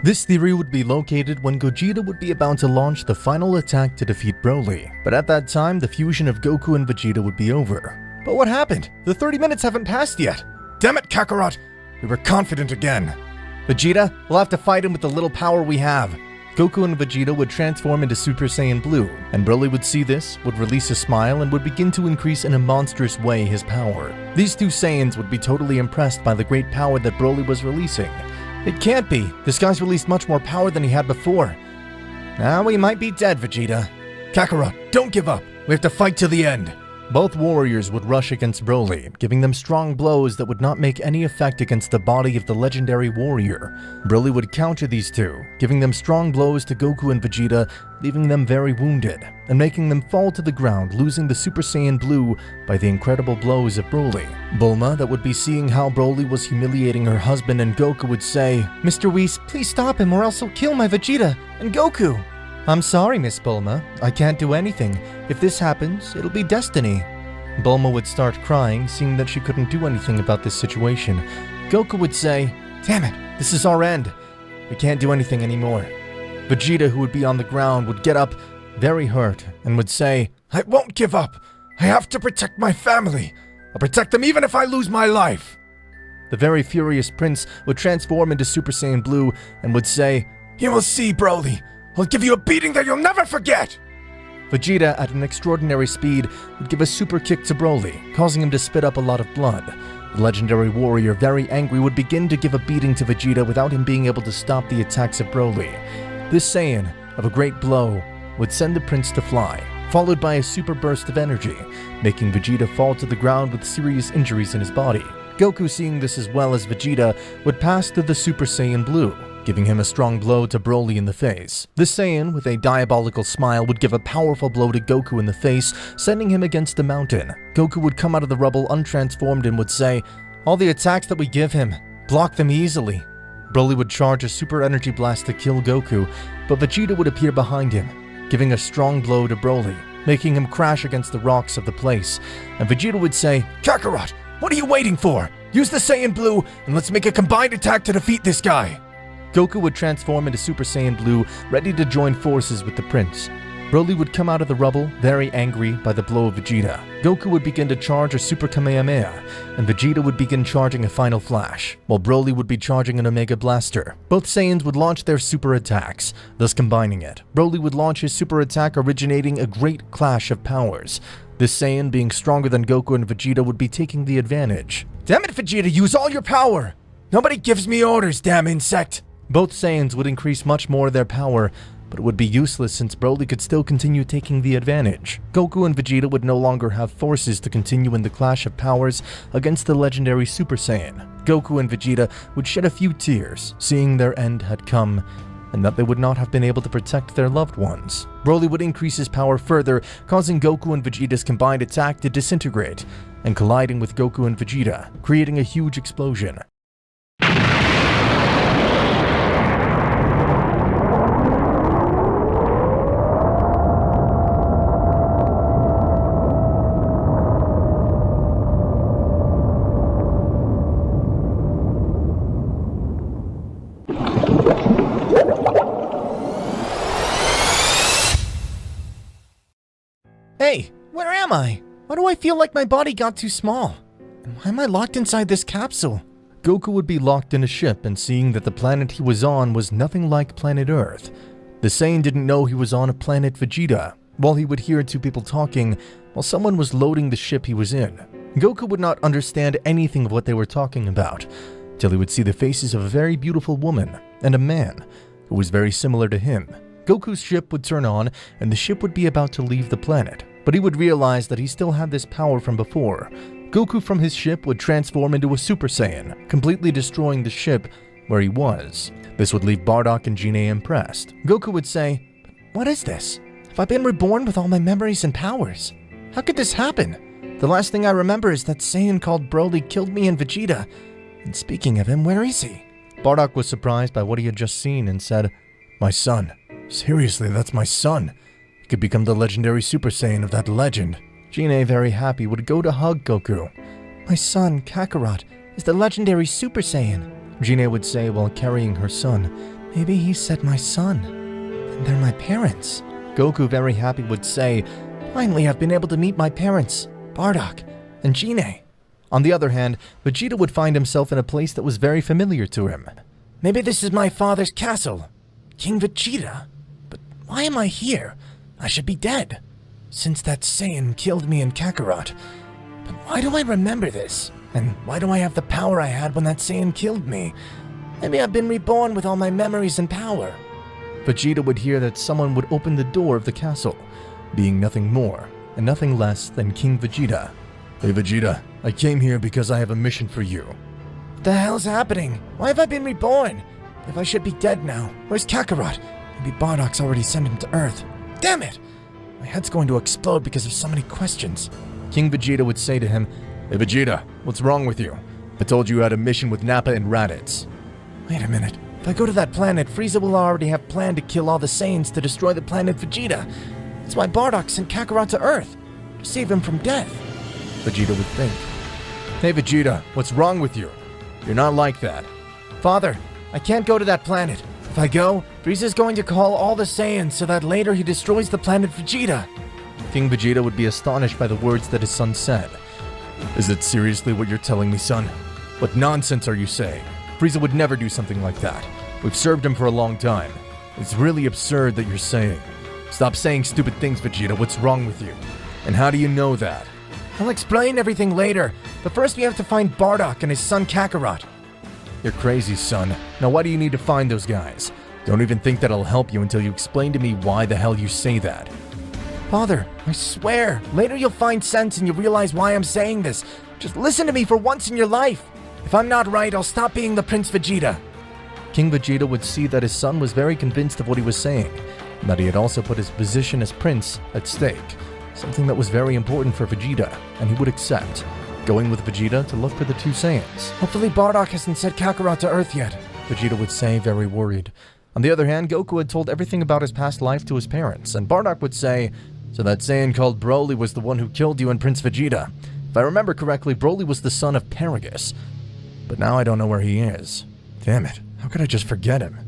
This theory would be located when Gogeta would be about to launch the final attack to defeat Broly, but at that time the fusion of Goku and Vegeta would be over. But what happened? The 30 minutes haven't passed yet. Damn it, Kakarot! We were confident again. Vegeta, we'll have to fight him with the little power we have. Goku and Vegeta would transform into Super Saiyan Blue, and Broly would see this, would release a smile, and would begin to increase in a monstrous way his power. These two Saiyans would be totally impressed by the great power that Broly was releasing. It can't be. This guy's released much more power than he had before. Now we might be dead, Vegeta. Kakarot, don't give up. We have to fight to the end. Both warriors would rush against Broly, giving them strong blows that would not make any effect against the body of the legendary warrior. Broly would counter these two, giving them strong blows to Goku and Vegeta, leaving them very wounded, and making them fall to the ground, losing the Super Saiyan Blue by the incredible blows of Broly. Bulma, that would be seeing how Broly was humiliating her husband, and Goku would say, "Mr. Whis, please stop him or else he'll kill my Vegeta and Goku." "I'm sorry, Miss Bulma. I can't do anything. If this happens, it'll be destiny." Bulma would start crying, seeing that she couldn't do anything about this situation. Goku would say, "Damn it, this is our end. We can't do anything anymore." Vegeta, who would be on the ground, would get up, very hurt, and would say, "I won't give up. I have to protect my family. I'll protect them even if I lose my life." The very furious prince would transform into Super Saiyan Blue and would say, "You will see, Broly. I'll give you a beating that you'll never forget!" Vegeta, at an extraordinary speed, would give a super kick to Broly, causing him to spit up a lot of blood. The legendary warrior, very angry, would begin to give a beating to Vegeta without him being able to stop the attacks of Broly. This Saiyan, of a great blow, would send the prince to fly, followed by a super burst of energy, making Vegeta fall to the ground with serious injuries in his body. Goku, seeing this as well as Vegeta, would pass to the Super Saiyan Blue, giving him a strong blow to Broly in the face. This Saiyan, with a diabolical smile, would give a powerful blow to Goku in the face, sending him against a mountain. Goku would come out of the rubble untransformed and would say, "All the attacks that we give him, block them easily." Broly would charge a super energy blast to kill Goku, but Vegeta would appear behind him, giving a strong blow to Broly, making him crash against the rocks of the place. And Vegeta would say, "Kakarot, what are you waiting for? Use the Saiyan Blue and let's make a combined attack to defeat this guy." Goku would transform into Super Saiyan Blue, ready to join forces with the prince. Broly would come out of the rubble, very angry by the blow of Vegeta. Goku would begin to charge a Super Kamehameha, and Vegeta would begin charging a Final Flash, while Broly would be charging an Omega Blaster. Both Saiyans would launch their super attacks, thus combining it. Broly would launch his super attack, originating a great clash of powers. This Saiyan, being stronger than Goku and Vegeta, would be taking the advantage. "Damn it, Vegeta, use all your power! Nobody gives me orders, damn insect!" Both Saiyans would increase much more their power, but it would be useless since Broly could still continue taking the advantage. Goku and Vegeta would no longer have forces to continue in the clash of powers against the legendary Super Saiyan. Goku and Vegeta would shed a few tears, seeing their end had come, and that they would not have been able to protect their loved ones. Broly would increase his power further, causing Goku and Vegeta's combined attack to disintegrate, and colliding with Goku and Vegeta, creating a huge explosion. Hey, where am I? Why do I feel like my body got too small? And why am I locked inside this capsule? Goku would be locked in a ship, and seeing that the planet he was on was nothing like planet Earth. The Saiyan didn't know he was on a planet Vegeta, while he would hear two people talking while someone was loading the ship he was in. Goku would not understand anything of what they were talking about, till he would see the faces of a very beautiful woman and a man who was very similar to him. Goku's ship would turn on, and the ship would be about to leave the planet, but he would realize that he still had this power from before. Goku from his ship would transform into a Super Saiyan, completely destroying the ship where he was. This would leave Bardock and Gine impressed. Goku would say, "What is this? Have I been reborn with all my memories and powers? How could this happen? The last thing I remember is that Saiyan called Broly killed me and Vegeta. And speaking of him, where is he?" Bardock was surprised by what he had just seen and said, "My son. Seriously, that's my son. He could become the legendary Super Saiyan of that legend." Gine, very happy, would go to hug Goku. "My son, Kakarot, is the legendary Super Saiyan," Gine would say while carrying her son. Maybe he said my son. And they're my parents. Goku, very happy, would say, finally I've been able to meet my parents, Bardock and Gine. On the other hand, Vegeta would find himself in a place that was very familiar to him. Maybe this is my father's castle. King Vegeta. But why am I here? I should be dead. Since that Saiyan killed me in Kakarot. But why do I remember this? And why do I have the power I had when that Saiyan killed me? Maybe I've been reborn with all my memories and power. Vegeta would hear that someone would open the door of the castle, being nothing more and nothing less than King Vegeta. Hey Vegeta, I came here because I have a mission for you. What the hell's happening? Why have I been reborn? If I should be dead now, where's Kakarot? Maybe Bardock's already sent him to Earth. Damn it! My head's going to explode because of so many questions. King Vegeta would say to him, Hey Vegeta, what's wrong with you? I told you had a mission with Nappa and Raditz. Wait a minute. If I go to that planet, Frieza will already have planned to kill all the Saiyans to destroy the planet Vegeta. That's why Bardock sent Kakarot to Earth, to save him from death. Vegeta would think. Hey Vegeta, what's wrong with you? You're not like that. Father, I can't go to that planet. If I go, Frieza's going to call all the Saiyans so that later he destroys the planet Vegeta. King Vegeta would be astonished by the words that his son said. Is it seriously what you're telling me, son? What nonsense are you saying? Frieza would never do something like that. We've served him for a long time. It's really absurd that you're saying. Stop saying stupid things, Vegeta. What's wrong with you? And how do you know that? I'll explain everything later, but first we have to find Bardock and his son Kakarot. You're crazy, son. Now why do you need to find those guys? Don't even think that'll help you until you explain to me why the hell you say that. Father, I swear, later you'll find sense and you'll realize why I'm saying this. Just listen to me for once in your life. If I'm not right, I'll stop being the Prince Vegeta. King Vegeta would see that his son was very convinced of what he was saying, and that he had also put his position as prince at stake, something that was very important for Vegeta, and he would accept, going with Vegeta to look for the two Saiyans. Hopefully Bardock hasn't sent Kakarot to Earth yet, Vegeta would say, very worried. On the other hand, Goku had told everything about his past life to his parents, and Bardock would say, so that Saiyan called Broly was the one who killed you and Prince Vegeta. If I remember correctly, Broly was the son of Paragus. But now I don't know where he is. Damn it, how could I just forget him?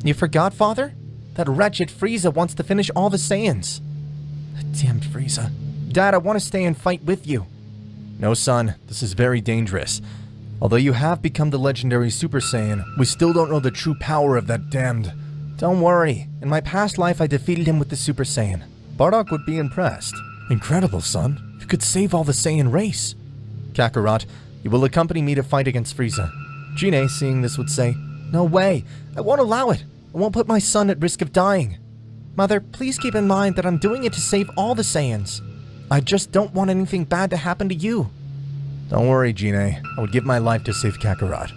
You forgot, Father? That wretched Frieza wants to finish all the Saiyans. That damned Frieza. Dad, I want to stay and fight with you. No, son, this is very dangerous. Although you have become the legendary Super Saiyan, we still don't know the true power of that damned... Don't worry, in my past life I defeated him with the Super Saiyan. Bardock would be impressed. Incredible, son. You could save all the Saiyan race. Kakarot, you will accompany me to fight against Frieza. Gine, seeing this, would say, No way. I won't allow it. I won't put my son at risk of dying. Mother, please keep in mind that I'm doing it to save all the Saiyans. I just don't want anything bad to happen to you. Don't worry, Gine. I would give my life to save Kakarot.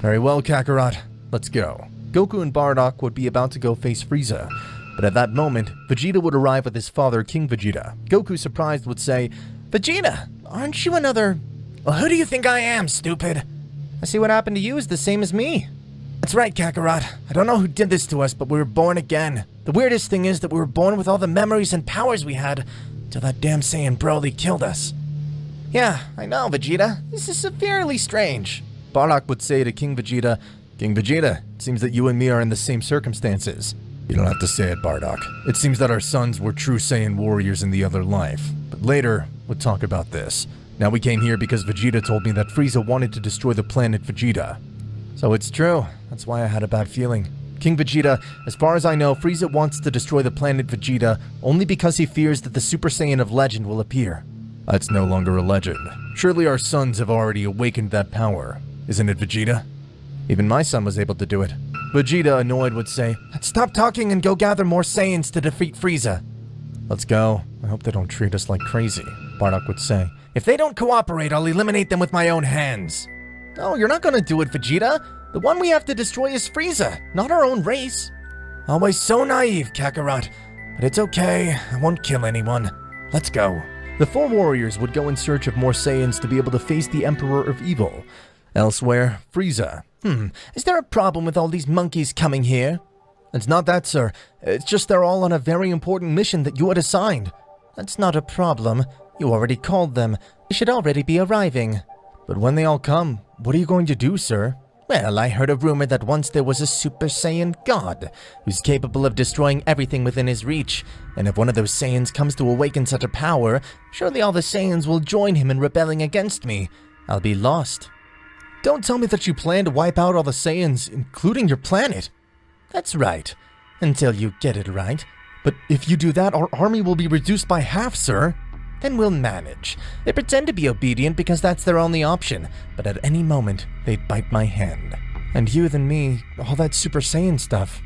Very well, Kakarot. Let's go. Goku and Bardock would be about to go face Frieza. But at that moment, Vegeta would arrive with his father, King Vegeta. Goku, surprised, would say, Vegeta, aren't you another... Well, who do you think I am, stupid? I see what happened to you is the same as me. That's right, Kakarot. I don't know who did this to us, but we were born again. The weirdest thing is that we were born with all the memories and powers we had, till that damn Saiyan Broly killed us. Yeah, I know, Vegeta. This is severely strange. Bardock would say to King Vegeta, King Vegeta, it seems that you and me are in the same circumstances. You don't have to say it, Bardock. It seems that our sons were true Saiyan warriors in the other life. But later, we'll talk about this. Now we came here because Vegeta told me that Frieza wanted to destroy the planet Vegeta. So it's true. That's why I had a bad feeling. King Vegeta, as far as I know, Frieza wants to destroy the planet Vegeta only because he fears that the Super Saiyan of legend will appear. That's no longer a legend. Surely our sons have already awakened that power. Isn't it, Vegeta? Even my son was able to do it. Vegeta, annoyed, would say, Stop talking and go gather more Saiyans to defeat Frieza. Let's go. I hope they don't treat us like crazy, Bardock would say. If they don't cooperate, I'll eliminate them with my own hands. No, you're not gonna do it, Vegeta. The one we have to destroy is Frieza, not our own race. Always so naive, Kakarot. But it's okay, I won't kill anyone. Let's go. The four warriors would go in search of more Saiyans to be able to face the Emperor of Evil. Elsewhere, Frieza. Is there a problem with all these monkeys coming here? It's not that, sir. It's just they're all on a very important mission that you had assigned. That's not a problem. You already called them. They should already be arriving. But when they all come, what are you going to do, sir? Well, I heard a rumor that once there was a Super Saiyan God who's capable of destroying everything within his reach, and if one of those Saiyans comes to awaken such a power, surely all the Saiyans will join him in rebelling against me. I'll be lost. Don't tell me that you plan to wipe out all the Saiyans, including your planet. That's right, until you get it right. But if you do that, our army will be reduced by half, sir. Then we'll manage. They pretend to be obedient because that's their only option, but at any moment, they'd bite my hand. And you and me, all that Super Saiyan stuff.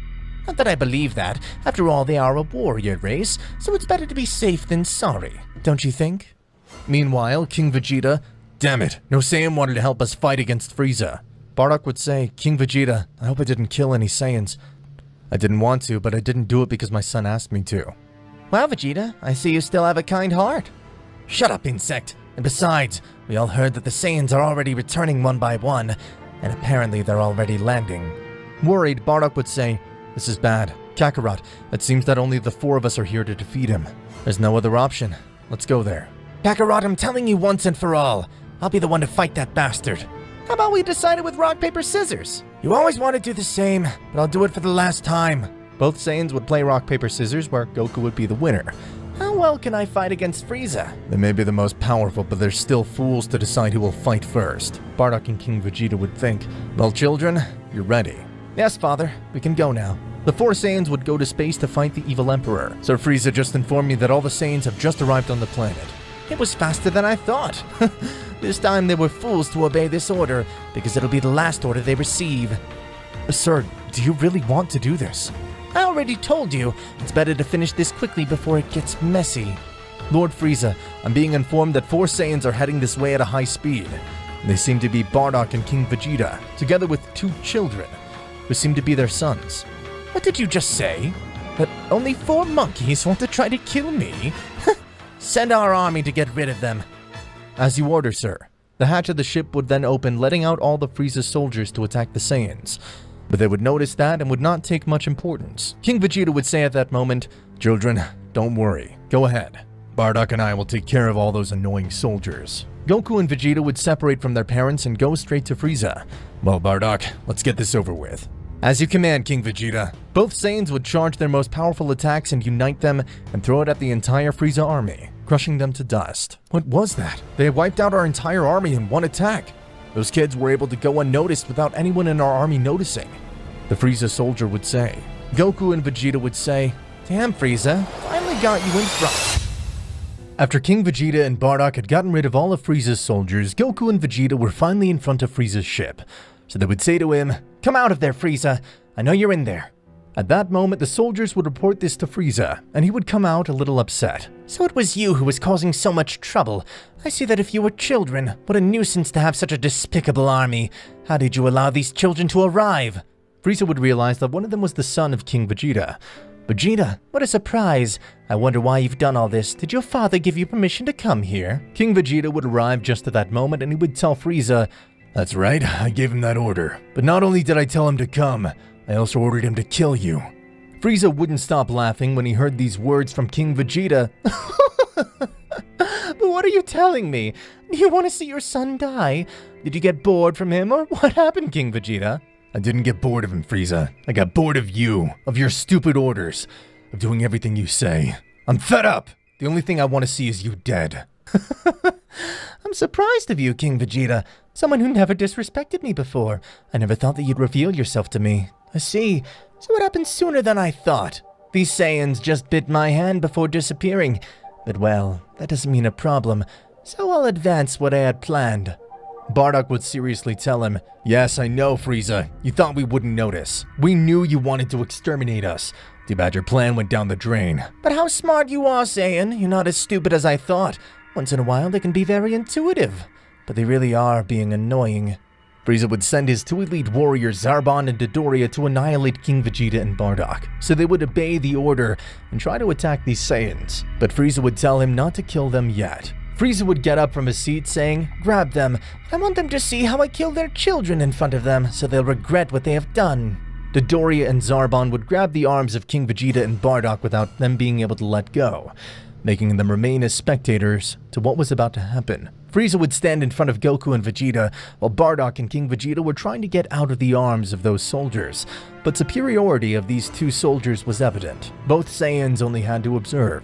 Not that I believe that. After all, they are a warrior race, so it's better to be safe than sorry, don't you think? Meanwhile, King Vegeta, damn it, no Saiyan wanted to help us fight against Frieza. Bardock would say, King Vegeta, I hope I didn't kill any Saiyans. I didn't want to, but I didn't do it because my son asked me to. Wow, Vegeta, I see you still have a kind heart. Shut up, insect. And besides, we all heard that the Saiyans are already returning one by one, and apparently they're already landing. Worried, Bardock would say, this is bad. Kakarot, it seems that only the 4 of us are here to defeat him. There's no other option. Let's go there. Kakarot, I'm telling you once and for all, I'll be the one to fight that bastard. How about we decide it with rock, paper, scissors? You always want to do the same, but I'll do it for the last time. Both Saiyans would play rock, paper, scissors, where Goku would be the winner. How well can I fight against Frieza? They may be the most powerful, but they're still fools to decide who will fight first. Bardock and King Vegeta would think, well, children, you're ready. Yes, father, we can go now. The 4 Saiyans would go to space to fight the evil Emperor. Sir Frieza just informed me that all the Saiyans have just arrived on the planet. It was faster than I thought. This time they were fools to obey this order, because it'll be the last order they receive. Sir, do you really want to do this? I already told you, it's better to finish this quickly before it gets messy. Lord Frieza, I'm being informed that 4 Saiyans are heading this way at a high speed. They seem to be Bardock and King Vegeta, together with 2 children, who seem to be their sons. What did you just say? That only 4 monkeys want to try to kill me? Send our army to get rid of them. As you order, sir. The hatch of the ship would then open, letting out all the Frieza soldiers to attack the Saiyans. But they would notice that and would not take much importance. King Vegeta would say at that moment, children, don't worry. Go ahead. Bardock and I will take care of all those annoying soldiers. Goku and Vegeta would separate from their parents and go straight to Frieza. Well, Bardock, let's get this over with. As you command, King Vegeta. Both Saiyans would charge their most powerful attacks and unite them and throw it at the entire Frieza army, crushing them to dust. What was that? They wiped out our entire army in one attack. Those kids were able to go unnoticed without anyone in our army noticing. The Frieza soldier would say. Goku and Vegeta would say, damn Frieza, finally got you in front. After King Vegeta and Bardock had gotten rid of all of Frieza's soldiers, Goku and Vegeta were finally in front of Frieza's ship. So they would say to him, come out of there, Frieza. I know you're in there. At that moment, the soldiers would report this to Frieza, and he would come out a little upset. So it was you who was causing so much trouble. I see that if you were children, what a nuisance to have such a despicable army. How did you allow these children to arrive? Frieza would realize that one of them was the son of King Vegeta. Vegeta, what a surprise. I wonder why you've done all this. Did your father give you permission to come here? King Vegeta would arrive just at that moment, and he would tell Frieza, that's right, I gave him that order. But not only did I tell him to come, I also ordered him to kill you. Frieza wouldn't stop laughing when he heard these words from King Vegeta. But what are you telling me? You want to see your son die? Did you get bored from him, or what happened, King Vegeta? I didn't get bored of him, Frieza. I got bored of you, of your stupid orders, of doing everything you say. I'm fed up. The only thing I want to see is you dead. I'm surprised of you, King Vegeta. Someone who never disrespected me before. I never thought that you'd reveal yourself to me. I see. So it happened sooner than I thought. These Saiyans just bit my hand before disappearing. But well, that doesn't mean a problem. So I'll advance what I had planned. Bardock would seriously tell him, yes, I know, Frieza. You thought we wouldn't notice. We knew you wanted to exterminate us. Too bad your plan went down the drain. But how smart you are, Saiyan. You're not as stupid as I thought. Once in a while, they can be very intuitive. But they really are being annoying. Frieza would send his 2 elite warriors, Zarbon and Dodoria, to annihilate King Vegeta and Bardock, so they would obey the order and try to attack these Saiyans. But Frieza would tell him not to kill them yet. Frieza would get up from his seat saying, grab them. I want them to see how I kill their children in front of them, so they'll regret what they have done. Dodoria and Zarbon would grab the arms of King Vegeta and Bardock without them being able to let go. making them remain as spectators to what was about to happen. Frieza would stand in front of Goku and Vegeta, while Bardock and King Vegeta were trying to get out of the arms of those soldiers. But superiority of these two soldiers was evident. Both Saiyans only had to observe.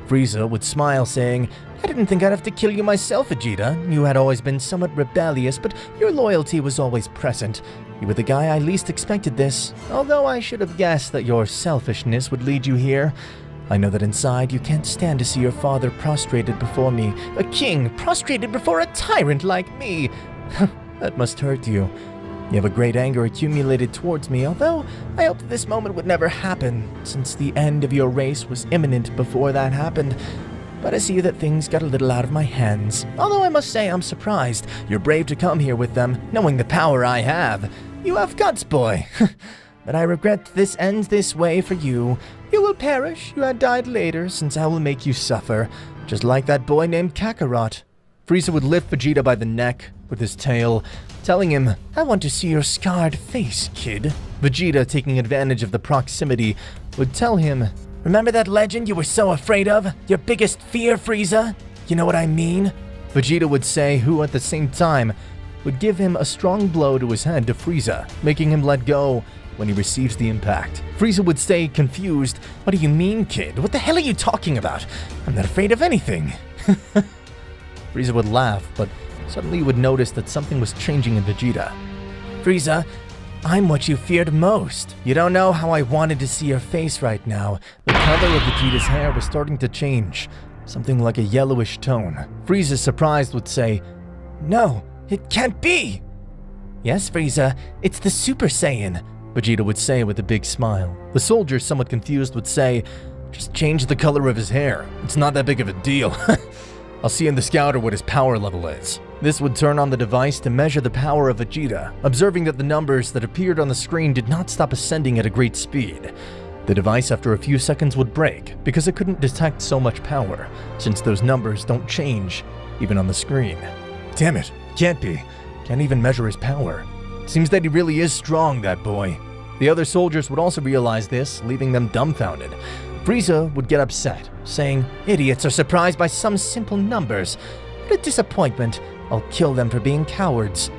Frieza would smile, saying, "I didn't think I'd have to kill you myself, Vegeta. You had always been somewhat rebellious, but your loyalty was always present. You were the guy I least expected this, although I should have guessed that your selfishness would lead you here. I know that inside you can't stand to see your father prostrated before me. A king prostrated before a tyrant like me. That must hurt you. You have a great anger accumulated towards me, although I hoped this moment would never happen, since the end of your race was imminent before that happened. But I see that things got a little out of my hands. Although I must say I'm surprised. You're brave to come here with them, knowing the power I have. You have guts, boy. But I regret this ends this way for you. You will perish. You had died later, since I will make you suffer, just like that boy named Kakarot." Frieza would lift Vegeta by the neck with his tail, telling him, "I want to see your scarred face, kid." Vegeta, taking advantage of the proximity, would tell him, "Remember that legend you were so afraid of? Your biggest fear, Frieza? You know what I mean?" Vegeta would say, who at the same time would give him a strong blow to his head to Frieza, making him let go when he receives the impact. Frieza would stay confused. "What do you mean, kid? What the hell are you talking about? I'm not afraid of anything." Frieza would laugh, but suddenly he would notice that something was changing in Vegeta. "Frieza, I'm what you feared most. You don't know how I wanted to see your face right now." The color of Vegeta's hair was starting to change, something like a yellowish tone. Frieza, surprised, would say, "No, it can't be." "Yes, Frieza, it's the Super Saiyan," Vegeta would say with a big smile. The soldier, somewhat confused, would say, "Just change the color of his hair. It's not that big of a deal." "I'll see in the scouter what his power level is." This would turn on the device to measure the power of Vegeta, observing that the numbers that appeared on the screen did not stop ascending at a great speed. The device, after a few seconds, would break because it couldn't detect so much power, since those numbers don't change, even on the screen. "Damn it, can't be. Can't even measure his power. Seems that he really is strong, that boy." The other soldiers would also realize this, leaving them dumbfounded. Frieza would get upset, saying, "Idiots are surprised by some simple numbers. What a disappointment. I'll kill them for being cowards."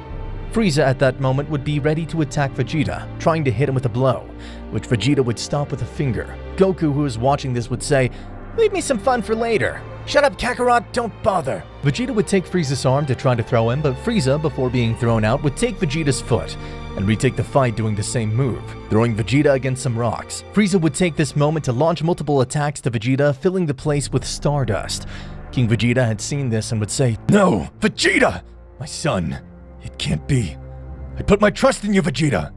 Frieza at that moment would be ready to attack Vegeta, trying to hit him with a blow, which Vegeta would stop with a finger. Goku, who was watching this, would say, "Leave me some fun for later. Shut up, Kakarot, don't bother." Vegeta would take Frieza's arm to try to throw him, but Frieza, before being thrown out, would take Vegeta's foot and retake the fight doing the same move, throwing Vegeta against some rocks. Frieza would take this moment to launch multiple attacks to Vegeta, filling the place with stardust. King Vegeta had seen this and would say, "No, Vegeta! My son, it can't be. I put my trust in you, Vegeta."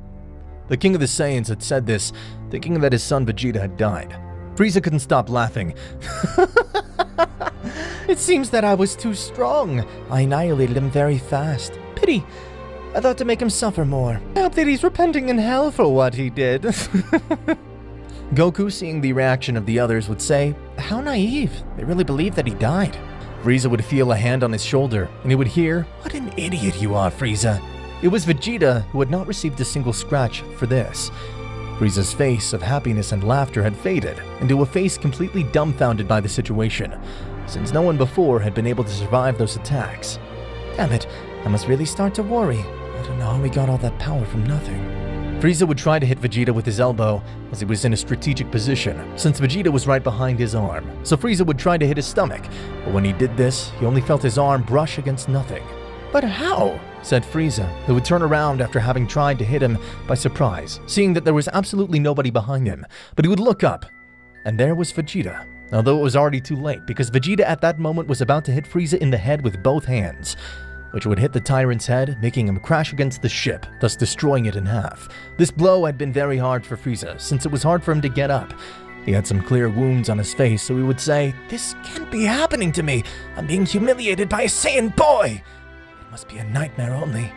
The King of the Saiyans had said this, thinking that his son Vegeta had died. Frieza couldn't stop laughing. "It seems that I was too strong. I annihilated him very fast. Pity. I thought to make him suffer more. I hope that he's repenting in hell for what he did." Goku, seeing the reaction of the others, would say, "How naive. They really believe that he died." Frieza would feel a hand on his shoulder, and he would hear, "What an idiot you are, Frieza." It was Vegeta who had not received a single scratch for this. Frieza's face of happiness and laughter had faded into a face completely dumbfounded by the situation, since no one before had been able to survive those attacks. "Damn it, I must really start to worry. I don't know how he got all that power from nothing." Frieza would try to hit Vegeta with his elbow, as he was in a strategic position, since Vegeta was right behind his arm. So Frieza would try to hit his stomach, but when he did this, he only felt his arm brush against nothing. "But how?" said Frieza, who would turn around after having tried to hit him by surprise, seeing that there was absolutely nobody behind him. But he would look up, and there was Vegeta, although it was already too late, because Vegeta at that moment was about to hit Frieza in the head with both hands, which would hit the tyrant's head, making him crash against the ship, thus destroying it in half. This blow had been very hard for Frieza, since it was hard for him to get up. He had some clear wounds on his face, so he would say, "This can't be happening to me. I'm being humiliated by a Saiyan boy. It must be a nightmare only."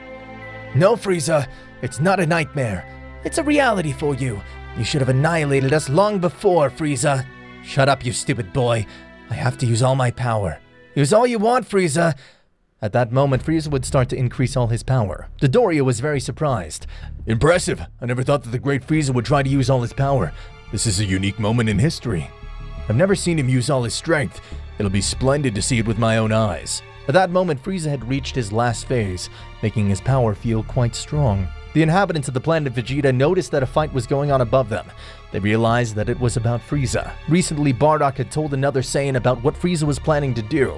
"No, Frieza, it's not a nightmare. It's a reality for you. You should have annihilated us long before, Frieza." "Shut up, you stupid boy. I have to use all my power." "Use all you want, Frieza." At that moment, Frieza would start to increase all his power. Dodoria was very surprised. "Impressive. I never thought that the great Frieza would try to use all his power. This is a unique moment in history." I've never seen him use all his strength. It'll be splendid to see it with my own eyes. At that moment, Frieza had reached his last phase, making his power feel quite strong. The inhabitants of the planet Vegeta noticed that a fight was going on above them. They realized that it was about Frieza. Recently, Bardock had told another Saiyan about what Frieza was planning to do.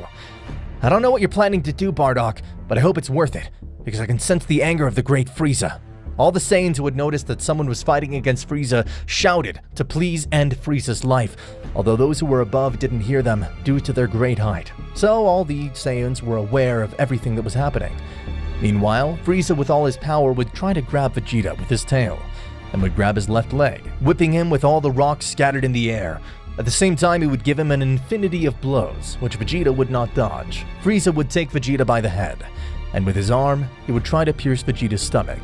I don't know what you're planning to do, Bardock, but I hope it's worth it, because I can sense the anger of the great Frieza. All the Saiyans who had noticed that someone was fighting against Frieza shouted to please end Frieza's life, although those who were above didn't hear them due to their great height. So all the Saiyans were aware of everything that was happening. Meanwhile, Frieza with all his power would try to grab Vegeta with his tail, and would grab his left leg, whipping him with all the rocks scattered in the air. At the same time, he would give him an infinity of blows, which Vegeta would not dodge. Frieza would take Vegeta by the head, and with his arm, he would try to pierce Vegeta's stomach.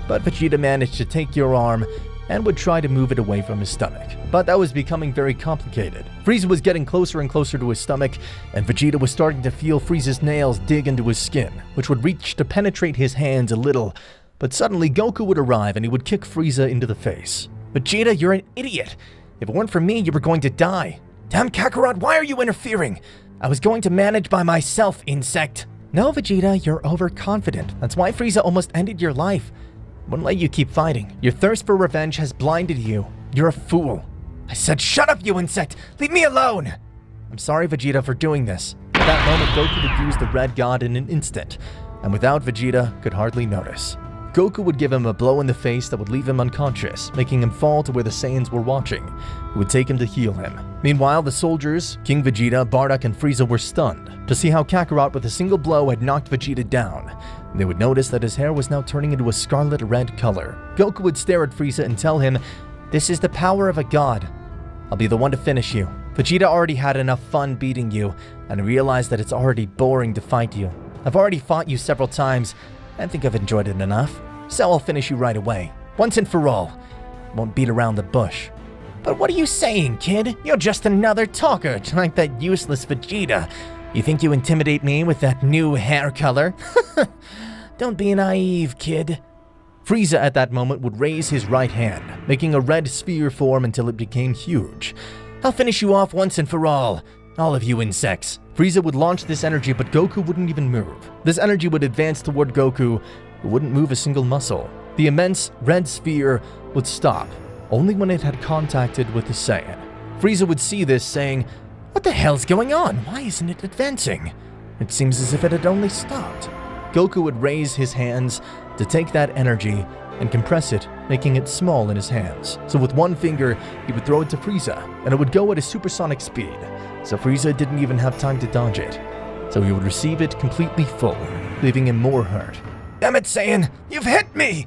But Vegeta managed to take your arm and would try to move it away from his stomach. But that was becoming very complicated. Frieza was getting closer and closer to his stomach, and Vegeta was starting to feel Frieza's nails dig into his skin, which would reach to penetrate his hands a little. But suddenly Goku would arrive and he would kick Frieza into the face. Vegeta, you're an idiot! If it weren't for me, you were going to die. Damn Kakarot, why are you interfering? I was going to manage by myself, insect. No, Vegeta, you're overconfident. That's why Frieza almost ended your life. Wouldn't let you keep fighting. Your thirst for revenge has blinded you. You're a fool. I said shut up, you insect! Leave me alone! I'm sorry, Vegeta, for doing this. At that moment, Goku would use the Red God in an instant, and without Vegeta, could hardly notice. Goku would give him a blow in the face that would leave him unconscious, making him fall to where the Saiyans were watching, who would take him to heal him. Meanwhile, the soldiers, King Vegeta, Bardock, and Frieza were stunned to see how Kakarot with a single blow had knocked Vegeta down. They would notice that his hair was now turning into a scarlet red color. Goku would stare at Frieza and tell him, "This is the power of a god. I'll be the one to finish you. Vegeta already had enough fun beating you, and I realized that it's already boring to fight you. I've already fought you several times, and think I've enjoyed it enough. So I'll finish you right away, once and for all. Won't beat around the bush." But what are you saying, kid? You're just another talker, like that useless Vegeta. You think you intimidate me with that new hair color? Don't be naive, kid. Frieza at that moment would raise his right hand, making a red sphere form until it became huge. I'll finish you off once and for all of you insects. Frieza would launch this energy, but Goku wouldn't even move. This energy would advance toward Goku, who wouldn't move a single muscle. The immense red sphere would stop, only when it had contacted with the Saiyan. Frieza would see this, saying, "What the hell's going on? Why isn't it advancing? It seems as if it had only stopped." Goku would raise his hands to take that energy and compress it, making it small in his hands. So with one finger, he would throw it to Frieza, and it would go at a supersonic speed. So Frieza didn't even have time to dodge it. So he would receive it completely full, leaving him more hurt. Damn it, Saiyan! You've hit me!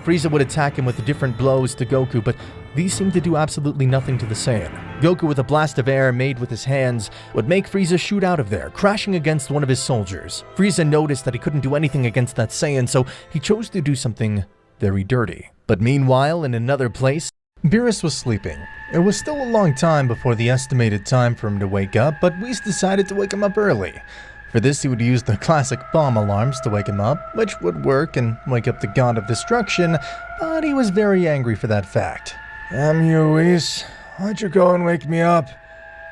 Frieza would attack him with different blows to Goku, but these seemed to do absolutely nothing to the Saiyan. Goku, with a blast of air made with his hands, would make Frieza shoot out of there, crashing against one of his soldiers. Frieza noticed that he couldn't do anything against that Saiyan, so he chose to do something very dirty. But meanwhile, in another place, Beerus was sleeping. It was still a long time before the estimated time for him to wake up, but Whis decided to wake him up early. For this, he would use the classic bomb alarms to wake him up, which would work and wake up the God of Destruction, but he was very angry for that fact. Damn you, Whis. Why'd you go and wake me up?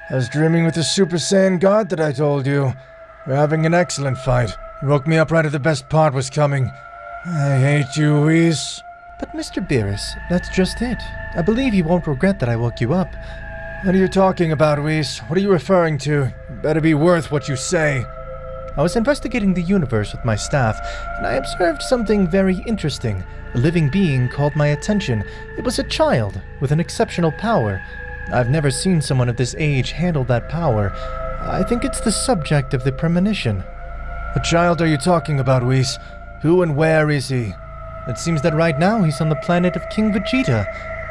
I was dreaming with the Super Saiyan God that I told you. We're having an excellent fight. You woke me up right as the best part was coming. I hate you, Whis. But Mr. Beerus, that's just it. I believe you won't regret that I woke you up. What are you talking about, Whis? What are you referring to? It better be worth what you say. I was investigating the universe with my staff, and I observed something very interesting. A living being called my attention. It was a child with an exceptional power. I've never seen someone of this age handle that power. I think it's the subject of the premonition. What child are you talking about, Whis? Who and where is he? It seems that right now he's on the planet of King Vegeta.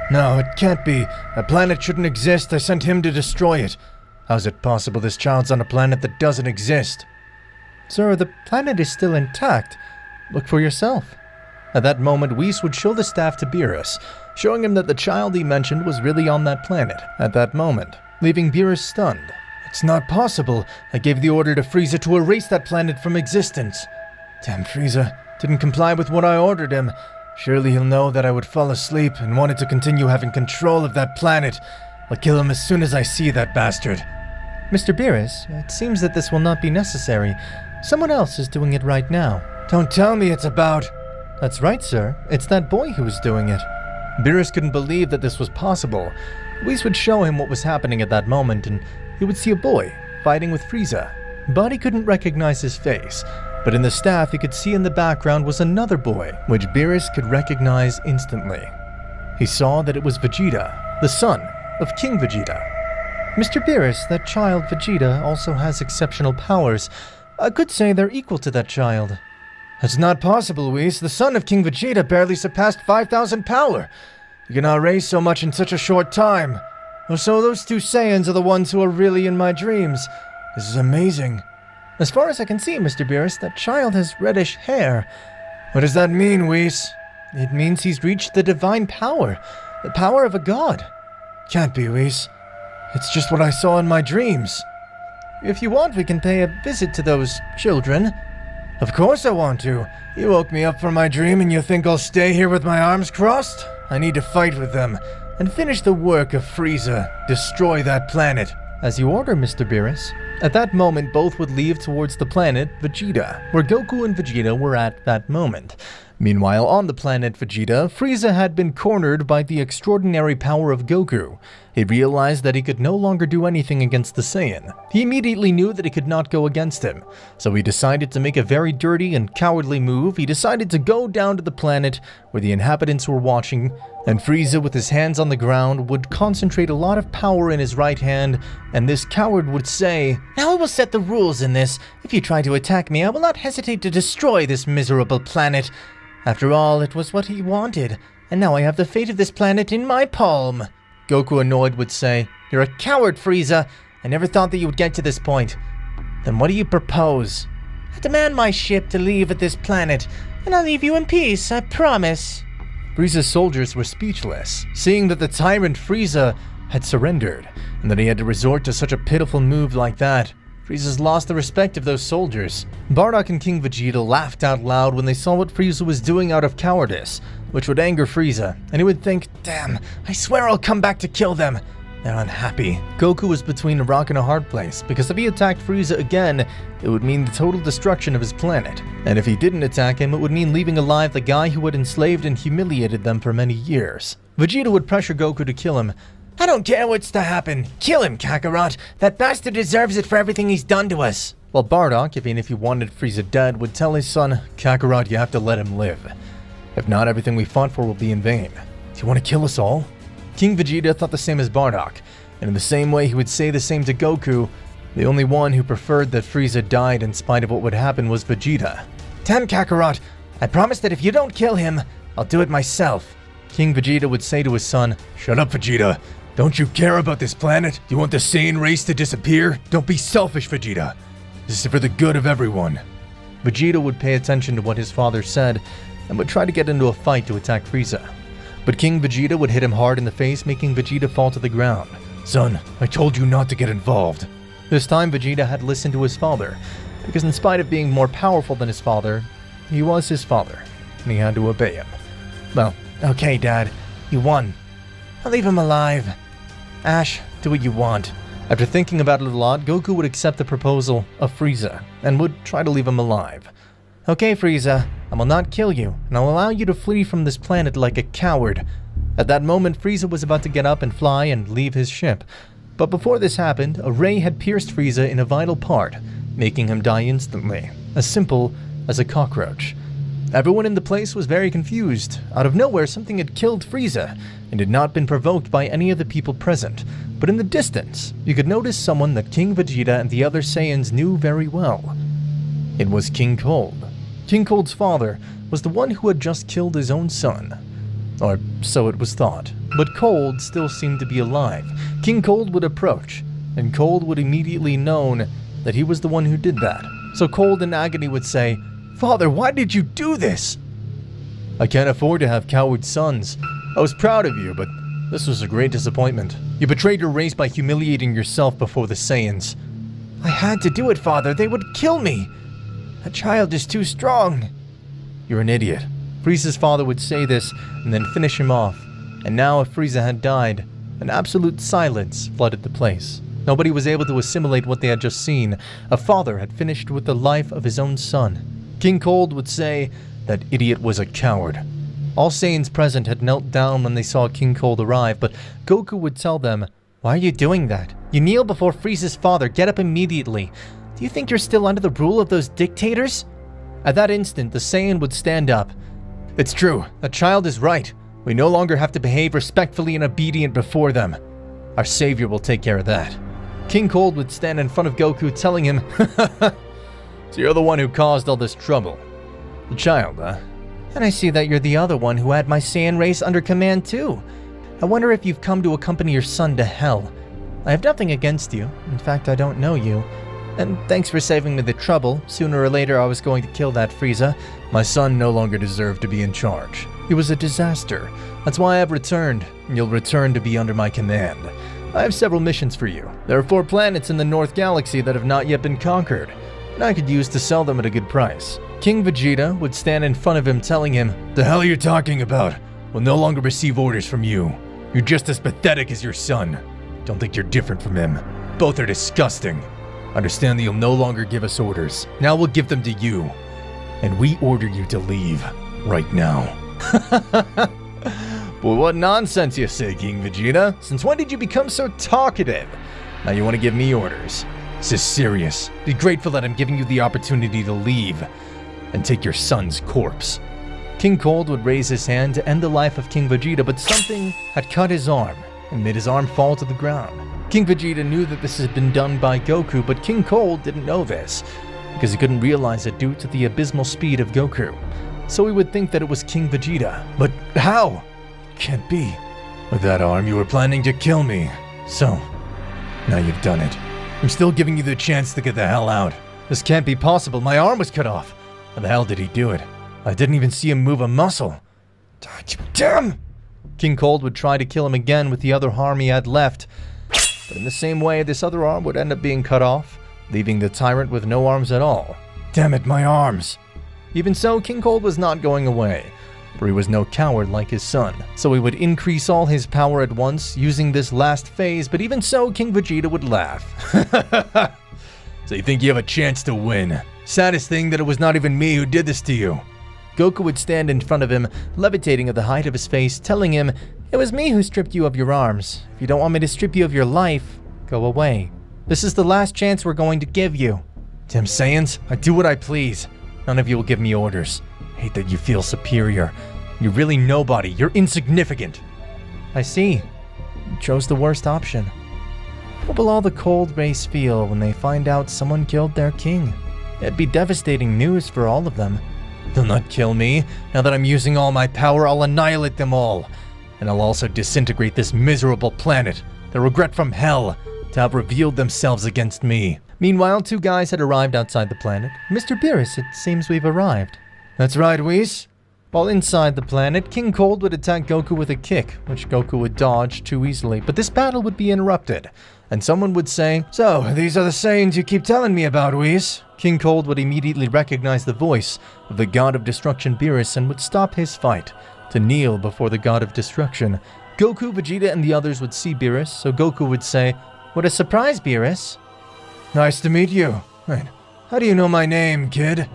No, it can't be. That planet shouldn't exist. I sent him to destroy it. How's it possible this child's on a planet that doesn't exist? Sir, the planet is still intact. Look for yourself. At that moment, Whis would show the staff to Beerus, showing him that the child he mentioned was really on that planet at that moment, leaving Beerus stunned. It's not possible. I gave the order to Frieza to erase that planet from existence. Damn Frieza. Didn't comply with what I ordered him. Surely he'll know that I would fall asleep and wanted to continue having control of that planet. I'll kill him as soon as I see that bastard. Mr. Beerus, it seems that this will not be necessary. Someone else is doing it right now. Don't tell me it's about... That's right, sir. It's that boy who was doing it. Beerus couldn't believe that this was possible. Whis would show him what was happening at that moment, and he would see a boy fighting with Frieza. But he couldn't recognize his face. But in the staff he could see in the background was another boy, which Beerus could recognize instantly. He saw that it was Vegeta, the son of King Vegeta. Mr. Beerus, that child Vegeta also has exceptional powers. I could say they're equal to that child. That's not possible, Whis. The son of King Vegeta barely surpassed 5,000 power. You cannot raise so much in such a short time. So those two Saiyans are the ones who are really in my dreams. This is amazing. As far as I can see, Mr. Beerus, that child has reddish hair. What does that mean, Whis? It means he's reached the divine power. The power of a god. Can't be, Whis. It's just what I saw in my dreams. If you want, we can pay a visit to those children. Of course I want to. You woke me up from my dream and you think I'll stay here with my arms crossed? I need to fight with them and finish the work of Frieza. Destroy that planet. As you order, Mr. Beerus. At that moment, both would leave towards the planet Vegeta, where Goku and Vegeta were at that moment. Meanwhile, on the planet Vegeta, Frieza had been cornered by the extraordinary power of Goku. He realized that he could no longer do anything against the Saiyan. He immediately knew that he could not go against him, so he decided to make a very dirty and cowardly move. He decided to go down to the planet where the inhabitants were watching, and Frieza, with his hands on the ground, would concentrate a lot of power in his right hand, and this coward would say, "Now I will set the rules in this. If you try to attack me, I will not hesitate to destroy this miserable planet. After all, it was what he wanted, and now I have the fate of this planet in my palm." Goku, annoyed, would say, "You're a coward, Frieza. I never thought that you would get to this point. Then what do you propose?" "I demand my ship to leave at this planet, and I'll leave you in peace, I promise." Frieza's soldiers were speechless, seeing that the tyrant Frieza had surrendered, and that he had to resort to such a pitiful move like that. Frieza's lost the respect of those soldiers. Bardock and King Vegeta laughed out loud when they saw what Frieza was doing out of cowardice, which would anger Frieza, and he would think, "Damn, I swear I'll come back to kill them." They're unhappy. Goku was between a rock and a hard place, because if he attacked Frieza again, it would mean the total destruction of his planet. And if he didn't attack him, it would mean leaving alive the guy who had enslaved and humiliated them for many years. Vegeta would pressure Goku to kill him. "I don't care what's to happen. Kill him, Kakarot. That bastard deserves it for everything he's done to us." While Bardock, even if he wanted Frieza dead, would tell his son, "Kakarot, you have to let him live. If not, everything we fought for will be in vain. Do you want to kill us all?" King Vegeta thought the same as Bardock, and in the same way he would say the same to Goku. The only one who preferred that Frieza died in spite of what would happen was Vegeta. "Damn, Kakarot. I promise that if you don't kill him, I'll do it myself." King Vegeta would say to his son, "Shut up, Vegeta. Don't you care about this planet? Do you want the Saiyan race to disappear? Don't be selfish, Vegeta. This is for the good of everyone." Vegeta would pay attention to what his father said and would try to get into a fight to attack Frieza. But King Vegeta would hit him hard in the face, making Vegeta fall to the ground. "Son, I told you not to get involved." This time Vegeta had listened to his father, because in spite of being more powerful than his father, he was his father, and he had to obey him. "Well, okay, Dad. You won. I'll leave him alive. Ash, do what you want." After thinking about it a lot, Goku would accept the proposal of Frieza, and would try to leave him alive. "Okay, Frieza, I will not kill you, and I'll allow you to flee from this planet like a coward." At that moment, Frieza was about to get up and fly and leave his ship. But before this happened, a ray had pierced Frieza in a vital part, making him die instantly, as simple as a cockroach. Everyone in the place was very confused. Out of nowhere, something had killed Frieza, and had not been provoked by any of the people present. But in the distance, you could notice someone that King Vegeta and the other Saiyans knew very well. It was King Cold. King Cold's father was the one who had just killed his own son. Or so it was thought. But Cold still seemed to be alive. King Cold would approach, and Cold would immediately know that he was the one who did that. So Cold in agony would say, "Father, why did you do this?" "I can't afford to have coward sons. I was proud of you, but this was a great disappointment. You betrayed your race by humiliating yourself before the Saiyans." "I had to do it, Father. They would kill me. That child is too strong." "You're an idiot." Frieza's father would say this and then finish him off. And now if Frieza had died, An absolute silence flooded the place. Nobody was able to assimilate what they had just seen. A father had finished with the life of his own son. King Cold would say that idiot was a coward. All Saiyans present had knelt down when they saw King Cold arrive, but Goku would tell them, "Why are you doing that? You kneel before Frieza's father. Get up immediately. Do you think you're still under the rule of those dictators?" At that instant, the Saiyan would stand up. "It's true. That child is right. We no longer have to behave respectfully and obedient before them. Our savior will take care of that." King Cold would stand in front of Goku telling him, "So you're the one who caused all this trouble. The child, huh? And I see that you're the other one who had my Saiyan race under command too. I wonder if you've come to accompany your son to hell. I have nothing against you. In fact, I don't know you. And thanks for saving me the trouble. Sooner or later I was going to kill that Frieza. My son no longer deserved to be in charge. He was a disaster. That's why I've returned, and you'll return to be under my command. I have several missions for you. There are 4 planets in the North Galaxy that have not yet been conquered, and I could use to sell them at a good price." King Vegeta would stand in front of him telling him, "The hell are you talking about? We'll no longer receive orders from you. You're just as pathetic as your son. Don't think you're different from him. Both are disgusting. Understand that you'll no longer give us orders. Now we'll give them to you. And we order you to leave. Right now." Boy, what nonsense you say, King Vegeta. Since when did you become so talkative? Now you want to give me orders. This is serious. Be grateful that I'm giving you the opportunity to leave and take your son's corpse. King Cold would raise his hand to end the life of King Vegeta, but something had cut his arm and made his arm fall to the ground. King Vegeta knew that this had been done by Goku, but King Cold didn't know this because he couldn't realize it due to the abysmal speed of Goku. So he would think that it was King Vegeta. But how? Can't be. With that arm, you were planning to kill me. So, now you've done it. I'm still giving you the chance to get the hell out. This can't be possible. My arm was cut off. How the hell did he do it? I didn't even see him move a muscle. Damn! King Cold would try to kill him again with the other arm he had left. But in the same way, this other arm would end up being cut off, leaving the tyrant with no arms at all. Damn it, my arms! Even so, King Cold was not going away, for he was no coward like his son. So he would increase all his power at once, using this last phase, but even so, King Vegeta would laugh. So you think you have a chance to win? Saddest thing that it was not even me who did this to you. Goku would stand in front of him, levitating at the height of his face, telling him, "It was me who stripped you of your arms. If you don't want me to strip you of your life, go away. This is the last chance we're going to give you." Damn Saiyans, I do what I please. None of you will give me orders. I hate that you feel superior. You're really nobody. You're insignificant. I see. You chose the worst option. What will all the Cold race feel when they find out someone killed their king? It'd be devastating news for all of them. They'll not kill me. Now that I'm using all my power, I'll annihilate them all. And I'll also disintegrate this miserable planet. The regret from hell to have revealed themselves against me. Meanwhile, 2 guys had arrived outside the planet. "Mr. Beerus, it seems we've arrived." "That's right, Whis." While inside the planet, King Cold would attack Goku with a kick, which Goku would dodge too easily, but this battle would be interrupted, and someone would say, "So, these are the Saiyans you keep telling me about, Whis." King Cold would immediately recognize the voice of the God of Destruction Beerus and would stop his fight to kneel before the God of Destruction. Goku, Vegeta, and the others would see Beerus, so Goku would say, "What a surprise, Beerus." "Nice to meet you. Wait, how do you know my name, kid?"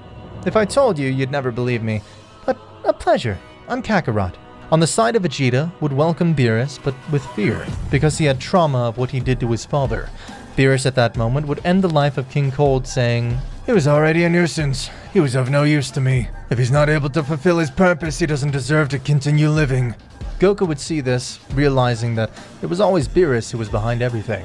"If I told you, you'd never believe me. But a pleasure. I'm Kakarot." On the side of Vegeta would welcome Beerus, but with fear, because he had trauma of what he did to his father. Beerus at that moment would end the life of King Cold, saying, "He was already a nuisance. He was of no use to me. If he's not able to fulfill his purpose, he doesn't deserve to continue living." Goku would see this, realizing that it was always Beerus who was behind everything,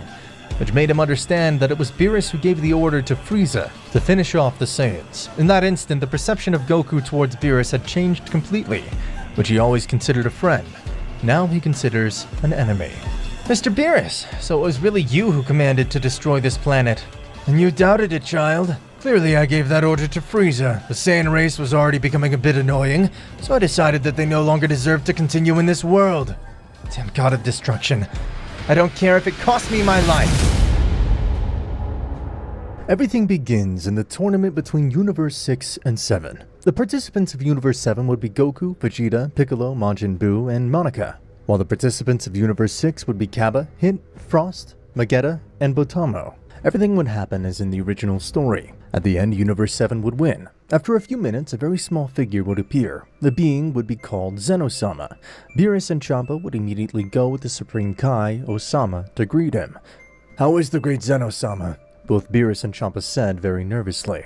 which made him understand that it was Beerus who gave the order to Frieza to finish off the Saiyans. In that instant, the perception of Goku towards Beerus had changed completely, which he always considered a friend. Now he considers an enemy. "Mr. Beerus, so it was really you who commanded to destroy this planet." "And you doubted it, child. Clearly I gave that order to Frieza. The Saiyan race was already becoming a bit annoying, so I decided that they no longer deserved to continue in this world. Damn God of Destruction. I don't care if it costs me my life." Everything begins in the tournament between Universe 6 and 7. The participants of Universe 7 would be Goku, Vegeta, Piccolo, Majin Buu, and Monica. while the participants of Universe 6 would be Kaba, Hit, Frost, Magetta, and Botamo. Everything would happen as in the original story. At the end, Universe 7 would win. After a few minutes, a very small figure would appear. The being would be called Zenosama. Beerus and Champa would immediately go with the Supreme Kai, Osama, to greet him. "How is the great Zenosama?" both Beerus and Champa said very nervously.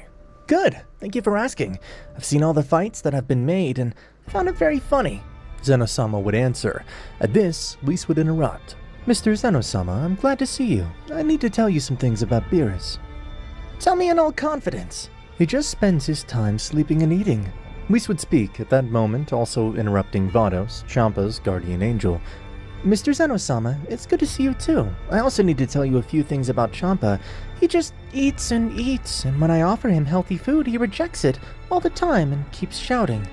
Good, thank you for asking. I've seen all the fights that have been made and found it very funny. Zenosama would answer. At this, Whis would interrupt. Mr. Zenosama, I'm glad to see you. I need to tell you some things about Beerus. Tell me in all confidence. He just spends his time sleeping and eating. Whis would speak at that moment, also interrupting Vados, Champa's guardian angel. Mr. Zenosama, it's good to see you too. I also need to tell you a few things about Champa. He just eats and eats, and when I offer him healthy food, he rejects it all the time and keeps shouting.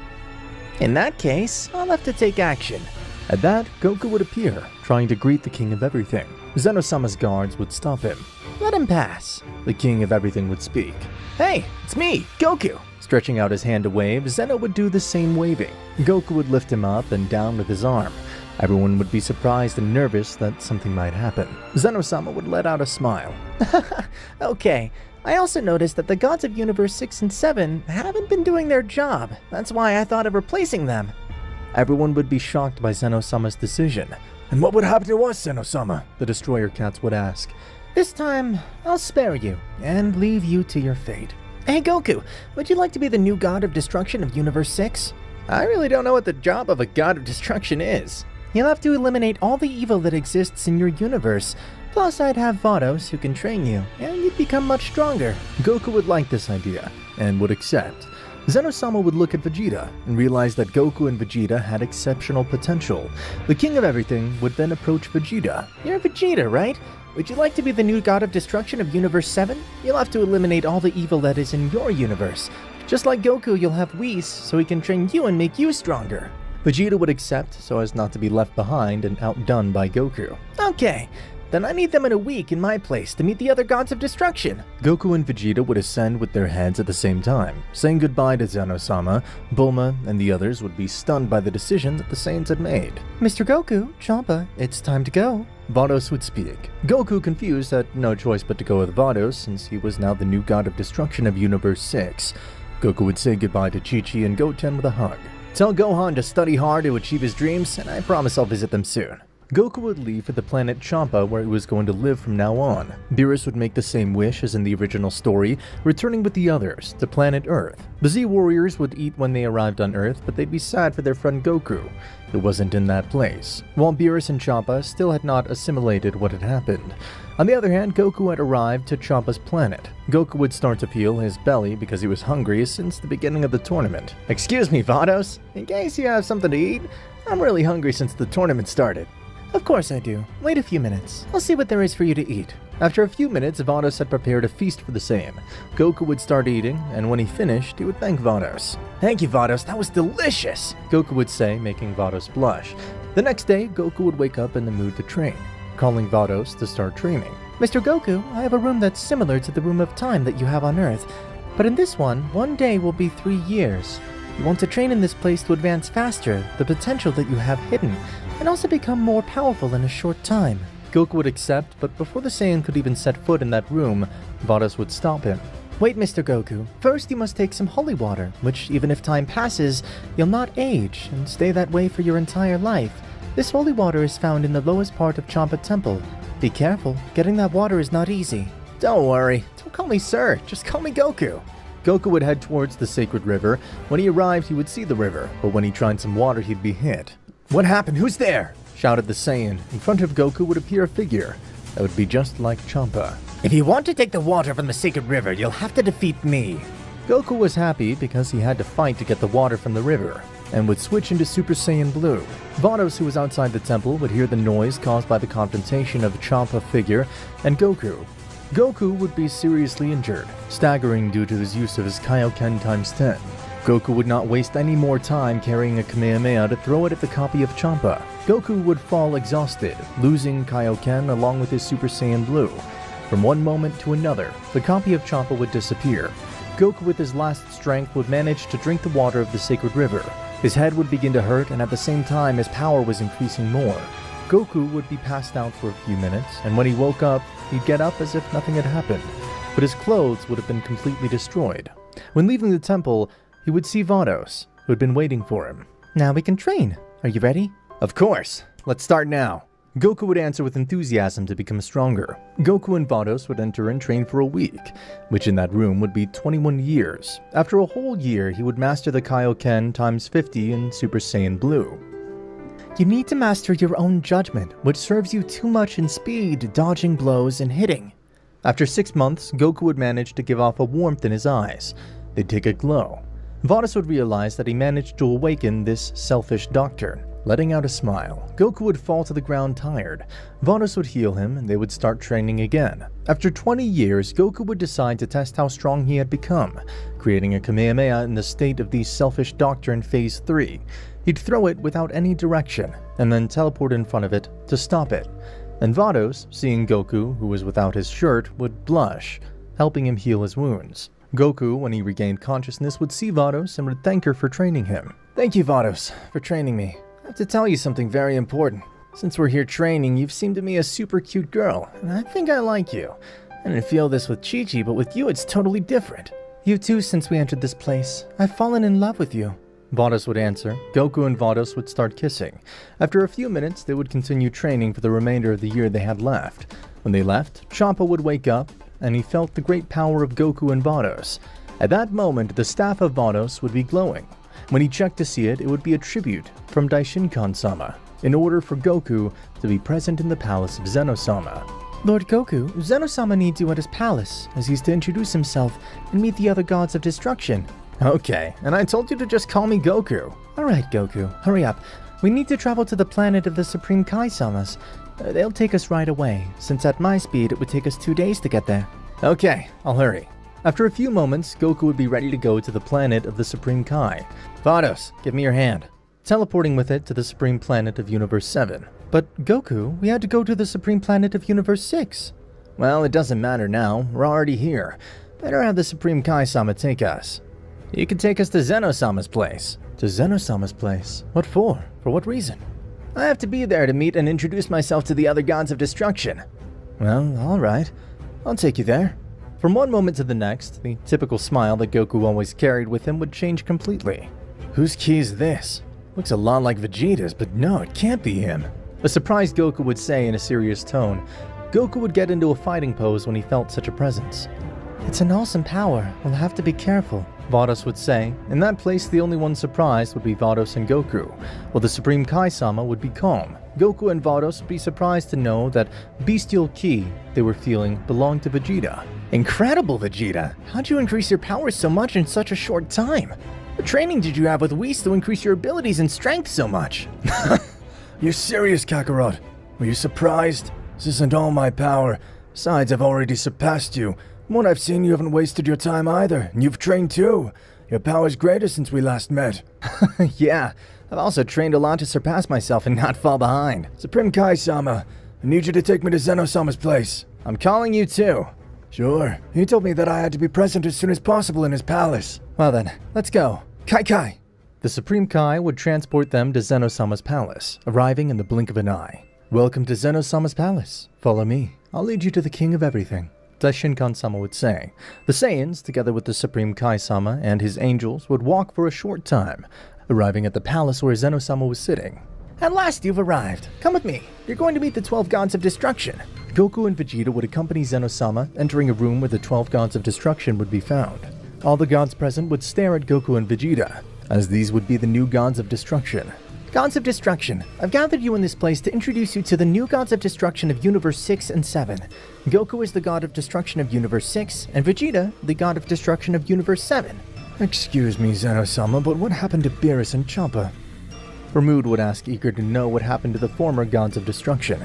In that case, I'll have to take action. At that, Goku would appear, trying to greet the King of Everything. Zenosama's guards would stop him. Let him pass. The King of Everything would speak. Hey, it's me, Goku. Stretching out his hand to wave, Zeno would do the same waving. Goku would lift him up and down with his arm. Everyone would be surprised and nervous that something might happen. Zenosama would let out a smile. Okay, I also noticed that the gods of Universe 6 and 7 haven't been doing their job. That's why I thought of replacing them. Everyone would be shocked by Zenosama's decision. "And what would happen to us, Zenosama?" the Destroyer Cats would ask. This time, I'll spare you and leave you to your fate. Hey Goku, would you like to be the new god of destruction of Universe 6? I really don't know what the job of a god of destruction is. You'll have to eliminate all the evil that exists in your universe. Plus, I'd have Vados who can train you, and you'd become much stronger. Goku would like this idea, and would accept. Zenosama would look at Vegeta, and realize that Goku and Vegeta had exceptional potential. The King of Everything would then approach Vegeta. You're Vegeta, right? Would you like to be the new god of destruction of Universe 7? You'll have to eliminate all the evil that is in your universe. Just like Goku, you'll have Whis, so he can train you and make you stronger. Vegeta would accept so as not to be left behind and outdone by Goku. Okay, then I need them in a week in my place to meet the other gods of destruction. Goku and Vegeta would ascend with their heads at the same time. Saying goodbye to Zenosama, Bulma and the others would be stunned by the decision that the Saiyans had made. Mr. Goku, Champa, it's time to go. Vados would speak. Goku, confused, had no choice but to go with Vados since he was now the new god of destruction of Universe 6. Goku would say goodbye to Chi-Chi and Goten with a hug. Tell Gohan to study hard to achieve his dreams, and I promise I'll visit them soon. Goku would leave for the planet Champa where he was going to live from now on. Beerus would make the same wish as in the original story, returning with the others to planet Earth. The Z-Warriors would eat when they arrived on Earth, but they'd be sad for their friend Goku, who wasn't in that place, while Beerus and Champa still had not assimilated what had happened. On the other hand, Goku had arrived to Champa's planet. Goku would start to feel his belly because he was hungry since the beginning of the tournament. Excuse me, Vados, in case you have something to eat, I'm really hungry since the tournament started. Of course I do. Wait a few minutes. I'll see what there is for you to eat. After a few minutes, Vados had prepared a feast for the same. Goku would start eating, and when he finished, he would thank Vados. Thank you, Vados. That was delicious, Goku would say, making Vados blush. The next day, Goku would wake up in the mood to train, calling Vados to start training. Mr. Goku, I have a room that's similar to the room of time that you have on Earth. But in this one day will be 3 years. You want to train in this place to advance faster, the potential that you have hidden, and also become more powerful in a short time. Goku would accept, but before the Saiyan could even set foot in that room, Vados would stop him. Wait, Mr. Goku. First, you must take some holy water, which, even if time passes, you'll not age and stay that way for your entire life. This holy water is found in the lowest part of Champa Temple. Be careful, getting that water is not easy. Don't worry, don't call me sir, just call me Goku. Goku would head towards the sacred river. When he arrived, he would see the river, but when he tried some water, he'd be hit. What happened? Who's there? Shouted the Saiyan. In front of Goku would appear a figure that would be just like Champa. If you want to take the water from the sacred river, you'll have to defeat me. Goku was happy because he had to fight to get the water from the river, and would switch into Super Saiyan Blue. Vados, who was outside the temple, would hear the noise caused by the confrontation of Champa figure and Goku. Goku would be seriously injured, staggering due to his use of his Kaioken times 10. Goku would not waste any more time carrying a Kamehameha to throw it at the copy of Champa. Goku would fall exhausted, losing Kaioken along with his Super Saiyan Blue. From one moment to another, the copy of Champa would disappear. Goku with his last strength would manage to drink the water of the sacred river. His head would begin to hurt, and at the same time his power was increasing more. Goku would be passed out for a few minutes, and when he woke up, he'd get up as if nothing had happened. But his clothes would have been completely destroyed. When leaving the temple, he would see Vados, who had been waiting for him. Now we can train. Are you ready? Of course! Let's start now! Goku would answer with enthusiasm to become stronger. Goku and Vados would enter and train for a week, which in that room would be 21 years. After a whole year, he would master the Kaioken times 50 in Super Saiyan Blue. You need to master your own judgment, which serves you too much in speed, dodging blows, and hitting. After 6 months, Goku would manage to give off a warmth in his eyes. They'd take a glow. Vados would realize that he managed to awaken this selfish doctor. Letting out a smile, Goku would fall to the ground tired. Vados would heal him and they would start training again. After 20 years, Goku would decide to test how strong he had become, creating a Kamehameha in the state of the selfish doctor in Phase 3. He'd throw it without any direction, and then teleport in front of it to stop it. And Vados, seeing Goku, who was without his shirt, would blush, helping him heal his wounds. Goku, when he regained consciousness, would see Vados and would thank her for training him. Thank you, Vados, for training me. I have to tell you something very important. Since we're here training, you've seemed to me a super cute girl, and I think I like you. I didn't feel this with Chi-Chi, but with you it's totally different. You too, since we entered this place. I've fallen in love with you. Vados would answer. Goku and Vados would start kissing. After a few minutes, they would continue training for the remainder of the year they had left. When they left, Champa would wake up, and he felt the great power of Goku and Vados. At that moment, the staff of Vados would be glowing. When he checked to see it, it would be a tribute from Daishinkan-sama, in order for Goku to be present in the palace of Zeno-sama. Lord Goku, Zeno-sama needs you at his palace, as he's to introduce himself and meet the other gods of destruction. Okay, and I told you to just call me Goku. Alright, Goku, hurry up. We need to travel to the planet of the Supreme Kai-samas. They'll take us right away, since at my speed it would take us 2 days to get there. Okay, I'll hurry. After a few moments, Goku would be ready to go to the planet of the Supreme Kai. Vados, give me your hand. Teleporting with it to the Supreme Planet of Universe 7. But Goku, we had to go to the Supreme Planet of Universe 6. Well, it doesn't matter now. We're already here. Better have the Supreme Kai-sama take us. You can take us to Zeno-sama's place. To Zeno-sama's place? What for? For what reason? I have to be there to meet and introduce myself to the other gods of destruction. Well, alright. I'll take you there. From one moment to the next, the typical smile that Goku always carried with him would change completely. Whose key is this? Looks a lot like Vegeta's, but no, it can't be him. A surprised Goku would say in a serious tone. Goku would get into a fighting pose when he felt such a presence. It's an awesome power. We'll have to be careful, Vados would say. In that place, the only one surprised would be Vados and Goku, while the Supreme Kai-sama would be calm. Goku and Vados would be surprised to know that bestial ki they were feeling belonged to Vegeta. Incredible, Vegeta! How'd you increase your powers so much in such a short time? What training did you have with Whis to increase your abilities and strength so much? You're serious, Kakarot? Were you surprised? This isn't all my power. Besides, I've already surpassed you. From what I've seen, you haven't wasted your time either, and you've trained too. Your power's greater since we last met. Yeah, I've also trained a lot to surpass myself and not fall behind. Supreme Kai-sama, I need you to take me to Zeno-sama's place. I'm calling you too. Sure. He told me that I had to be present as soon as possible in his palace. Well then, let's go. Kai! The Supreme Kai would transport them to Zeno-sama's palace, arriving in the blink of an eye. Welcome to Zeno-sama's palace. Follow me. I'll lead you to the king of everything, Daishinkan-sama would say. The Saiyans, together with the Supreme Kai-sama and his angels, would walk for a short time, arriving at the palace where Zeno-sama was sitting. At last you've arrived. Come with me. You're going to meet the 12 gods of destruction. Goku and Vegeta would accompany Zeno-sama, entering a room where the 12 gods of destruction would be found. All the gods present would stare at Goku and Vegeta, as these would be the new gods of destruction. Gods of Destruction, I've gathered you in this place to introduce you to the new gods of destruction of Universe 6 and 7. Goku is the god of destruction of Universe 6, and Vegeta, the god of destruction of Universe 7. Excuse me, Zeno-sama, but what happened to Beerus and Champa? Hermood would ask, eager to know what happened to the former gods of destruction.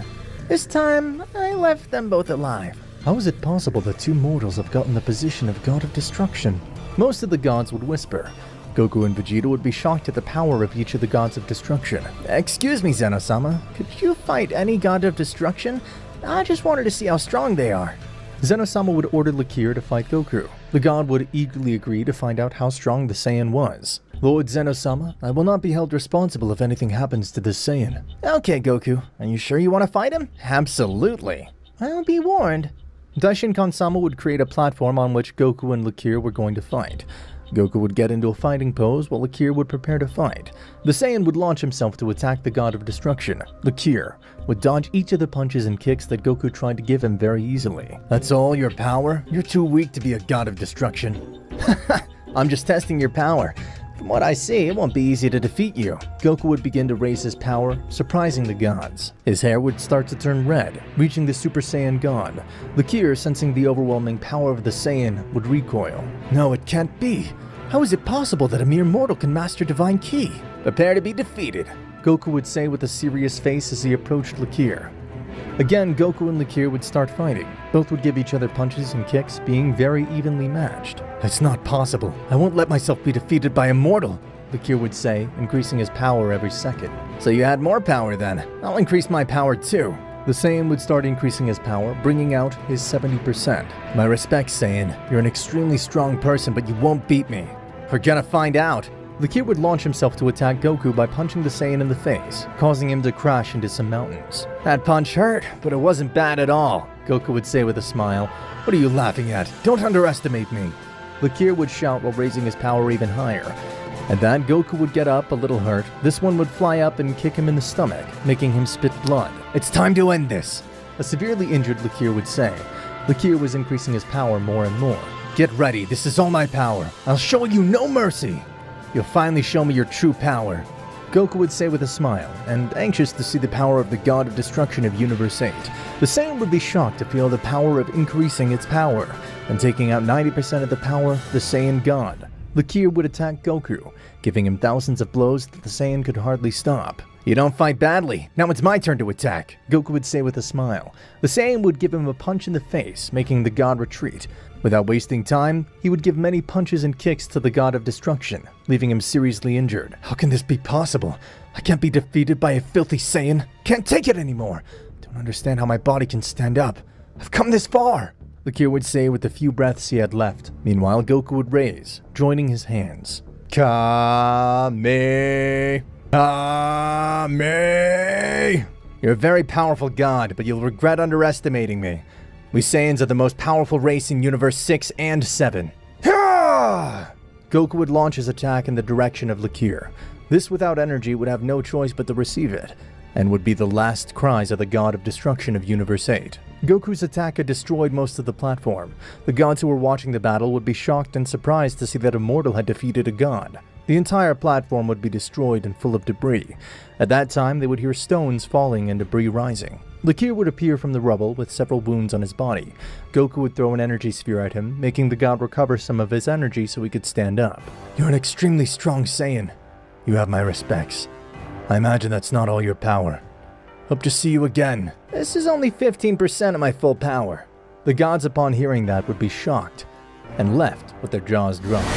This time, I left them both alive. How is it possible that two mortals have gotten the position of god of destruction? Most of the gods would whisper. Goku and Vegeta would be shocked at the power of each of the gods of destruction. Excuse me, Zeno-sama, could you fight any god of destruction? I just wanted to see how strong they are. Zeno-sama would order Lakir to fight Goku. The god would eagerly agree to find out how strong the Saiyan was. Lord Zeno-sama, I will not be held responsible if anything happens to this Saiyan. Okay, Goku. Are you sure you want to fight him? Absolutely. I'll be warned. Daishin-kan-sama would create a platform on which Goku and Lakir were going to fight. Goku would get into a fighting pose while Lakir would prepare to fight. The Saiyan would launch himself to attack the God of Destruction. Lakir would dodge each of the punches and kicks that Goku tried to give him very easily. That's all your power? You're too weak to be a God of Destruction. I'm just testing your power. From what I see, it won't be easy to defeat you. Goku would begin to raise his power, surprising the gods. His hair would start to turn red, reaching the Super Saiyan God. Lakir, sensing the overwhelming power of the Saiyan, would recoil. No, it can't be. How is it possible that a mere mortal can master Divine Ki? Prepare to be defeated, Goku would say with a serious face as he approached Lakir. Again, Goku and Lakir would start fighting. Both would give each other punches and kicks, being very evenly matched. It's not possible. I won't let myself be defeated by a mortal, Lakir would say, increasing his power every second. So you had more power then. I'll increase my power too. The Saiyan would start increasing his power, bringing out his 70%. My respects, Saiyan. You're an extremely strong person, but you won't beat me. We're gonna find out. Lakir would launch himself to attack Goku by punching the Saiyan in the face, causing him to crash into some mountains. That punch hurt, but it wasn't bad at all, Goku would say with a smile. What are you laughing at? Don't underestimate me. Lakir would shout while raising his power even higher. At that, Goku would get up, a little hurt. This one would fly up and kick him in the stomach, making him spit blood. It's time to end this, a severely injured Lakir would say. Lakir was increasing his power more and more. Get ready, this is all my power. I'll show you no mercy. You'll finally show me your true power, Goku would say with a smile, and anxious to see the power of the God of Destruction of Universe 8. The Saiyan would be shocked to feel the power of increasing its power, and taking out 90% of the power, the Saiyan God. Lakir would attack Goku, giving him thousands of blows that the Saiyan could hardly stop. You don't fight badly. Now it's my turn to attack, Goku would say with a smile. The Saiyan would give him a punch in the face, making the God retreat. Without wasting time, he would give many punches and kicks to the God of Destruction, leaving him seriously injured. How can this be possible? I can't be defeated by a filthy Saiyan. Can't take it anymore. Don't understand how my body can stand up. I've come this far, Lakir would say with the few breaths he had left. Meanwhile, Goku would raise, joining his hands. Kame. You're a very powerful god, but you'll regret underestimating me. We Saiyans are the most powerful race in Universe 6 and 7. Goku would launch his attack in the direction of Lakir. This without energy would have no choice but to receive it, and would be the last cries of the God of Destruction of Universe 8. Goku's attack had destroyed most of the platform. The gods who were watching the battle would be shocked and surprised to see that a mortal had defeated a god. The entire platform would be destroyed and full of debris. At that time, they would hear stones falling and debris rising. Lakir would appear from the rubble with several wounds on his body. Goku would throw an energy sphere at him, making the god recover some of his energy so he could stand up. You're an extremely strong Saiyan. You have my respects. I imagine that's not all your power. Hope to see you again. This is only 15% of my full power. The gods, upon hearing that, would be shocked and left with their jaws dropped.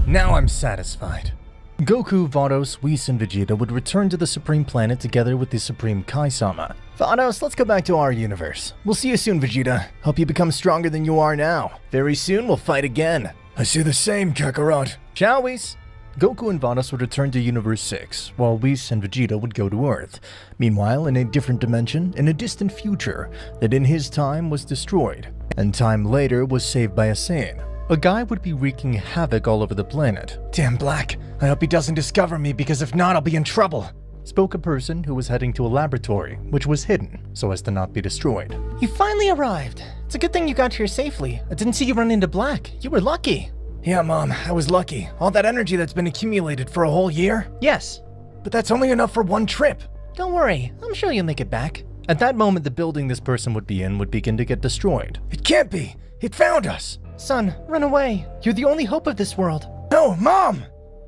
Now I'm satisfied. Goku, Vados, Whis, and Vegeta would return to the Supreme Planet together with the Supreme Kai-sama. Vados, let's go back to our universe. We'll see you soon, Vegeta. Hope you become stronger than you are now. Very soon we'll fight again. I see the same, Kakarot. Ciao, Whis. Goku and Vados would return to Universe 6, while Whis and Vegeta would go to Earth. Meanwhile, in a different dimension, in a distant future, that in his time was destroyed, and time later was saved by a Saiyan. A guy would be wreaking havoc all over the planet. Damn Black, I hope he doesn't discover me, because if not, I'll be in trouble, spoke a person who was heading to a laboratory, which was hidden, so as to not be destroyed. You finally arrived. It's a good thing you got here safely. I didn't see you run into Black. You were lucky. Yeah, Mom, I was lucky. All that energy that's been accumulated for a whole year? Yes. But that's only enough for one trip. Don't worry, I'm sure you'll make it back. At that moment, the building this person would be in would begin to get destroyed. It can't be! It found us! Son, run away. You're the only hope of this world. No, Mom!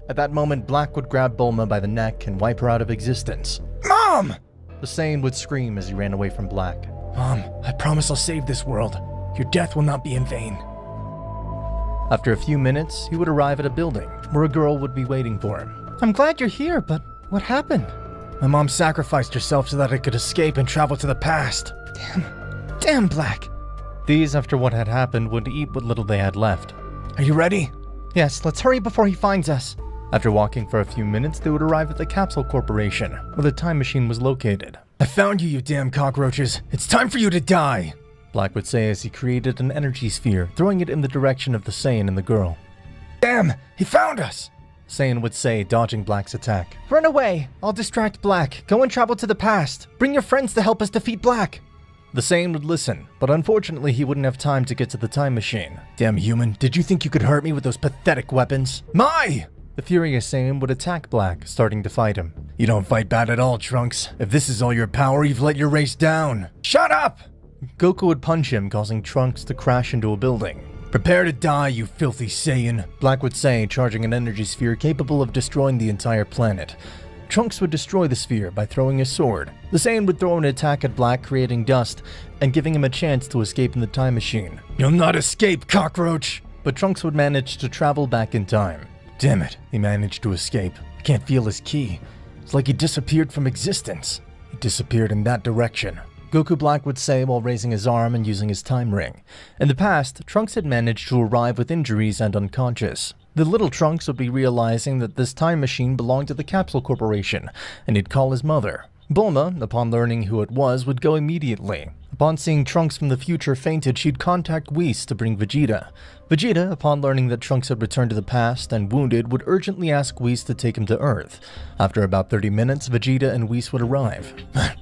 At that moment, Black would grab Bulma by the neck and wipe her out of existence. Mom! The Saiyan would scream as he ran away from Black. Mom, I promise I'll save this world. Your death will not be in vain. After a few minutes, he would arrive at a building where a girl would be waiting for him. I'm glad you're here, but what happened? My mom sacrificed herself so that I could escape and travel to the past. Damn Black. These, after what had happened, would eat what little they had left. Are you ready? Yes, let's hurry before he finds us. After walking for a few minutes, they would arrive at the Capsule Corporation, where the time machine was located. I found you, you damn cockroaches. It's time for you to die. Black would say as he created an energy sphere, throwing it in the direction of the Saiyan and the girl. Damn, he found us. Saiyan would say, dodging Black's attack. Run away! I'll distract Black. Go and travel to the past. Bring your friends to help us defeat Black. The Saiyan would listen, but unfortunately he wouldn't have time to get to the time machine. Damn human, did you think you could hurt me with those pathetic weapons? My! The furious Saiyan would attack Black, starting to fight him. You don't fight bad at all, Trunks. If this is all your power, you've let your race down. Shut up! Goku would punch him, causing Trunks to crash into a building. Prepare to die, you filthy Saiyan. Black would say, charging an energy sphere capable of destroying the entire planet. Trunks would destroy the sphere by throwing a sword. The Saiyan would throw an attack at Black, creating dust, and giving him a chance to escape in the time machine. You'll not escape, cockroach! But Trunks would manage to travel back in time. Damn it, he managed to escape. I can't feel his ki. It's like he disappeared from existence. He disappeared in that direction. Goku Black would say while raising his arm and using his time ring. In the past, Trunks had managed to arrive with injuries and unconscious. The little Trunks would be realizing that this time machine belonged to the Capsule Corporation, and he'd call his mother. Bulma, upon learning who it was, would go immediately. Upon seeing Trunks from the future fainted, she'd contact Whis to bring Vegeta. Vegeta, upon learning that Trunks had returned to the past and wounded, would urgently ask Whis to take him to Earth. After about 30 minutes, Vegeta and Whis would arrive.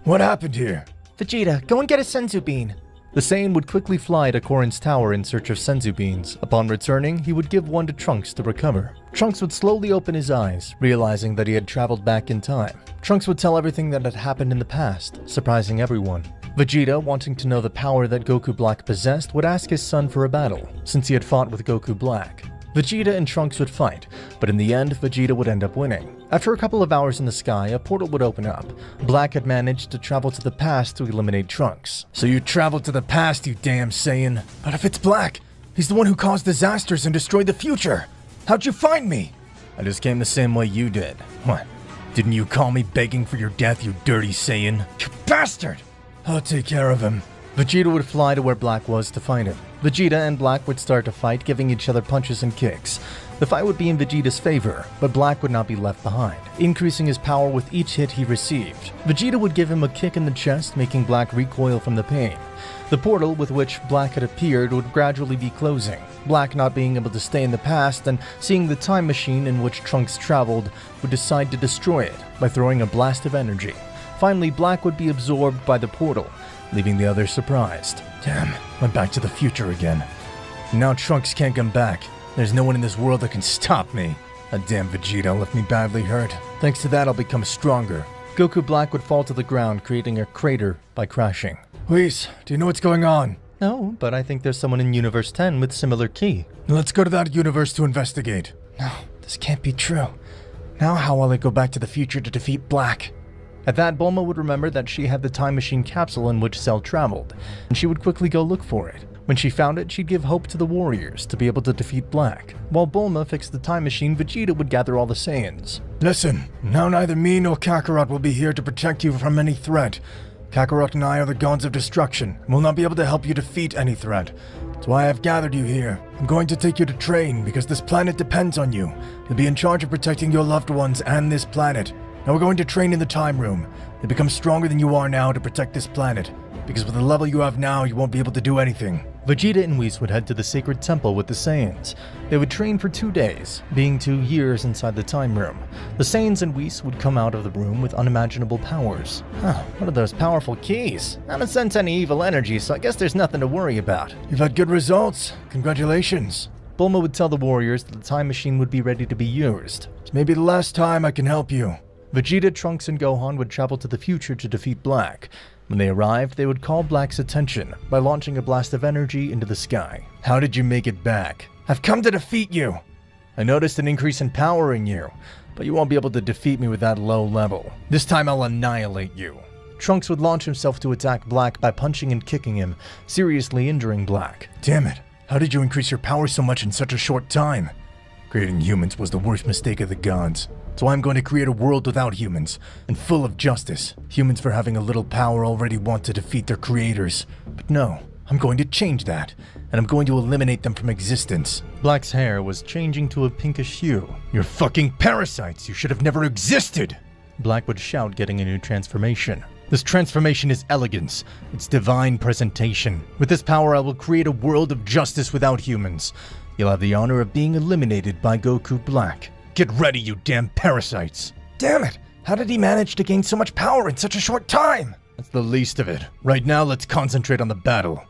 What happened here? Vegeta, go and get a Senzu Bean. The Saiyan would quickly fly to Korin's tower in search of Senzu Beans. Upon returning, he would give one to Trunks to recover. Trunks would slowly open his eyes, realizing that he had traveled back in time. Trunks would tell everything that had happened in the past, surprising everyone. Vegeta, wanting to know the power that Goku Black possessed, would ask his son for a battle, since he had fought with Goku Black. Vegeta and Trunks would fight, but in the end, Vegeta would end up winning. After a couple of hours in the sky, a portal would open up. Black had managed to travel to the past to eliminate Trunks. So you traveled to the past, you damn Saiyan. But if it's Black, he's the one who caused disasters and destroyed the future. How'd you find me? I just came the same way you did. What? Didn't you call me begging for your death, you dirty Saiyan? You bastard! I'll take care of him. Vegeta would fly to where Black was to find him. Vegeta and Black would start to fight, giving each other punches and kicks. The fight would be in Vegeta's favor, but Black would not be left behind, increasing his power with each hit he received. Vegeta would give him a kick in the chest, making Black recoil from the pain. The portal with which Black had appeared would gradually be closing. Black, not being able to stay in the past and seeing the time machine in which Trunks traveled, would decide to destroy it by throwing a blast of energy. Finally, Black would be absorbed by the portal, leaving the others surprised. Damn, went back to the future again. Now Trunks can't come back. There's no one in this world that can stop me. That damn Vegeta left me badly hurt. Thanks to that, I'll become stronger. Goku Black would fall to the ground, creating a crater by crashing. Whis, do you know what's going on? No, but I think there's someone in Universe 10 with similar ki. Let's go to that universe to investigate. No, this can't be true. Now how will I go back to the future to defeat Black? At that, Bulma would remember that she had the time machine capsule in which Cell traveled, and she would quickly go look for it. When she found it, she'd give hope to the warriors to be able to defeat Black. While Bulma fixed the time machine, Vegeta would gather all the Saiyans. Listen, now neither me nor Kakarot will be here to protect you from any threat. Kakarot and I are the gods of destruction, and will not be able to help you defeat any threat. That's why I have gathered you here. I'm going to take you to train, because this planet depends on you. You'll be in charge of protecting your loved ones and this planet. Now we're going to train in the time room. You'll become stronger than you are now to protect this planet, because with the level you have now, you won't be able to do anything. Vegeta and Whis would head to the sacred temple with the Saiyans. They would train for 2 days, being 2 years inside the time room. The Saiyans and Whis would come out of the room with unimaginable powers. What are those powerful keys? I haven't sensed any evil energy, so I guess there's nothing to worry about. You've had good results. Congratulations. Bulma would tell the warriors that the time machine would be ready to be used. It's maybe the last time I can help you. Vegeta, Trunks, and Gohan would travel to the future to defeat Black. When they arrived, they would call Black's attention by launching a blast of energy into the sky. How did you make it back? I've come to defeat you. I noticed an increase in power in you, but you won't be able to defeat me with that low level. This time I'll annihilate you. Trunks would launch himself to attack Black by punching and kicking him, seriously injuring Black. Damn it. How did you increase your power so much in such a short time? Creating humans was the worst mistake of the gods. So I'm going to create a world without humans, and full of justice. Humans for having a little power already want to defeat their creators. But no, I'm going to change that, and I'm going to eliminate them from existence. Black's hair was changing to a pinkish hue. You're fucking parasites! You should have never existed! Black would shout, getting a new transformation. This transformation is elegance. It's divine presentation. With this power, I will create a world of justice without humans. You'll have the honor of being eliminated by Goku Black. Get ready, you damn parasites! Damn it! How did he manage to gain so much power in such a short time? That's the least of it. Right now, let's concentrate on the battle.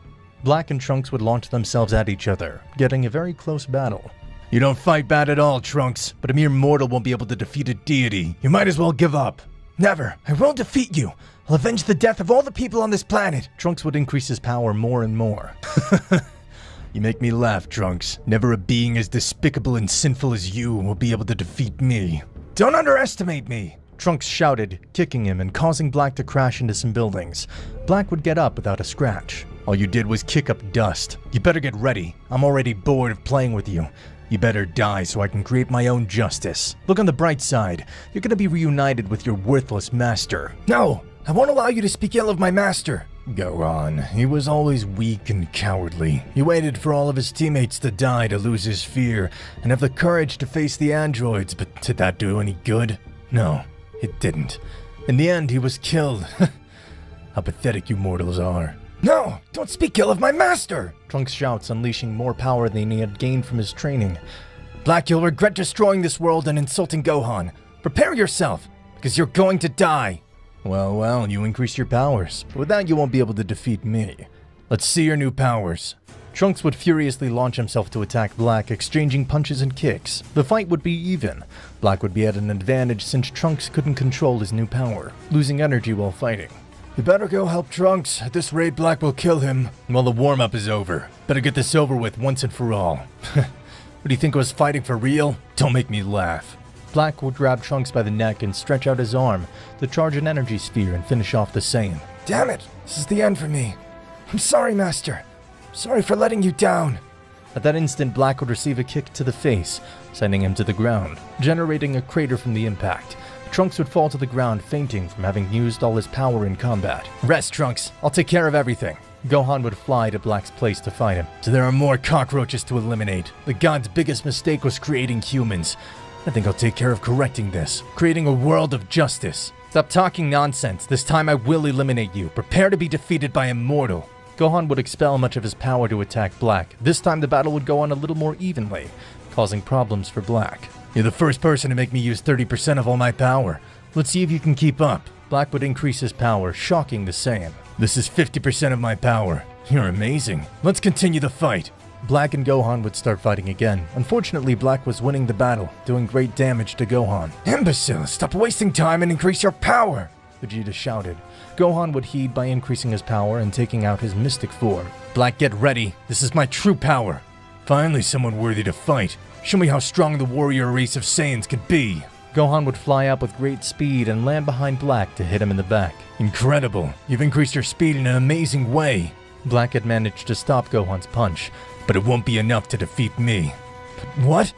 Black and Trunks would launch themselves at each other, getting a very close battle. You don't fight bad at all, Trunks, but a mere mortal won't be able to defeat a deity. You might as well give up. Never. I will defeat you. I'll avenge the death of all the people on this planet. Trunks would increase his power more and more. You make me laugh, Trunks. Never a being as despicable and sinful as you will be able to defeat me. Don't underestimate me. Trunks shouted, kicking him and causing Black to crash into some buildings. Black would get up without a scratch. All you did was kick up dust. You better get ready. I'm already bored of playing with you. You better die so I can create my own justice. Look on the bright side. You're gonna be reunited with your worthless master. No, I won't allow you to speak ill of my master. Go on. He was always weak and cowardly. He waited for all of his teammates to die to lose his fear and have the courage to face the androids, but did that do any good? No, it didn't. In the end, he was killed. How pathetic you mortals are. No, don't speak ill of my master! Trunks shouts, unleashing more power than he had gained from his training. Black, you'll regret destroying this world and insulting Gohan. Prepare yourself, because you're going to die. Well, you increase your powers, but with that you won't be able to defeat me. Let's see your new powers. Trunks would furiously launch himself to attack Black, exchanging punches and kicks. The fight would be even. Black would be at an advantage since Trunks couldn't control his new power, losing energy while fighting. You better go help Trunks. At this rate, Black will kill him. Well, the warm-up is over. Better get this over with once and for all. What do you think I was fighting for real? Don't make me laugh. Black would grab Trunks by the neck and stretch out his arm to charge an energy sphere and finish off the Saiyan. Damn it, this is the end for me. I'm sorry, Master. Sorry for letting you down. At that instant, Black would receive a kick to the face, sending him to the ground, generating a crater from the impact. Trunks would fall to the ground, fainting from having used all his power in combat. Rest, Trunks. I'll take care of everything. Gohan would fly to Black's place to fight him. So there are more cockroaches to eliminate. The god's biggest mistake was creating humans. I think I'll take care of correcting this, creating a world of justice. Stop talking nonsense. This time I will eliminate you. Prepare to be defeated by a mortal. Gohan would expel much of his power to attack Black. This time the battle would go on a little more evenly, causing problems for Black. You're the first person to make me use 30% of all my power. Let's see if you can keep up. Black would increase his power, shocking the Saiyan. This is 50% of my power. You're amazing. Let's continue the fight. Black and Gohan would start fighting again. Unfortunately, Black was winning the battle, doing great damage to Gohan. Imbecile, stop wasting time and increase your power! Vegeta shouted. Gohan would heed by increasing his power and taking out his mystic form. Black, get ready. This is my true power. Finally, someone worthy to fight. Show me how strong the warrior race of Saiyans can be. Gohan would fly up with great speed and land behind Black to hit him in the back. Incredible. You've increased your speed in an amazing way. Black had managed to stop Gohan's punch, but it won't be enough to defeat me. But what?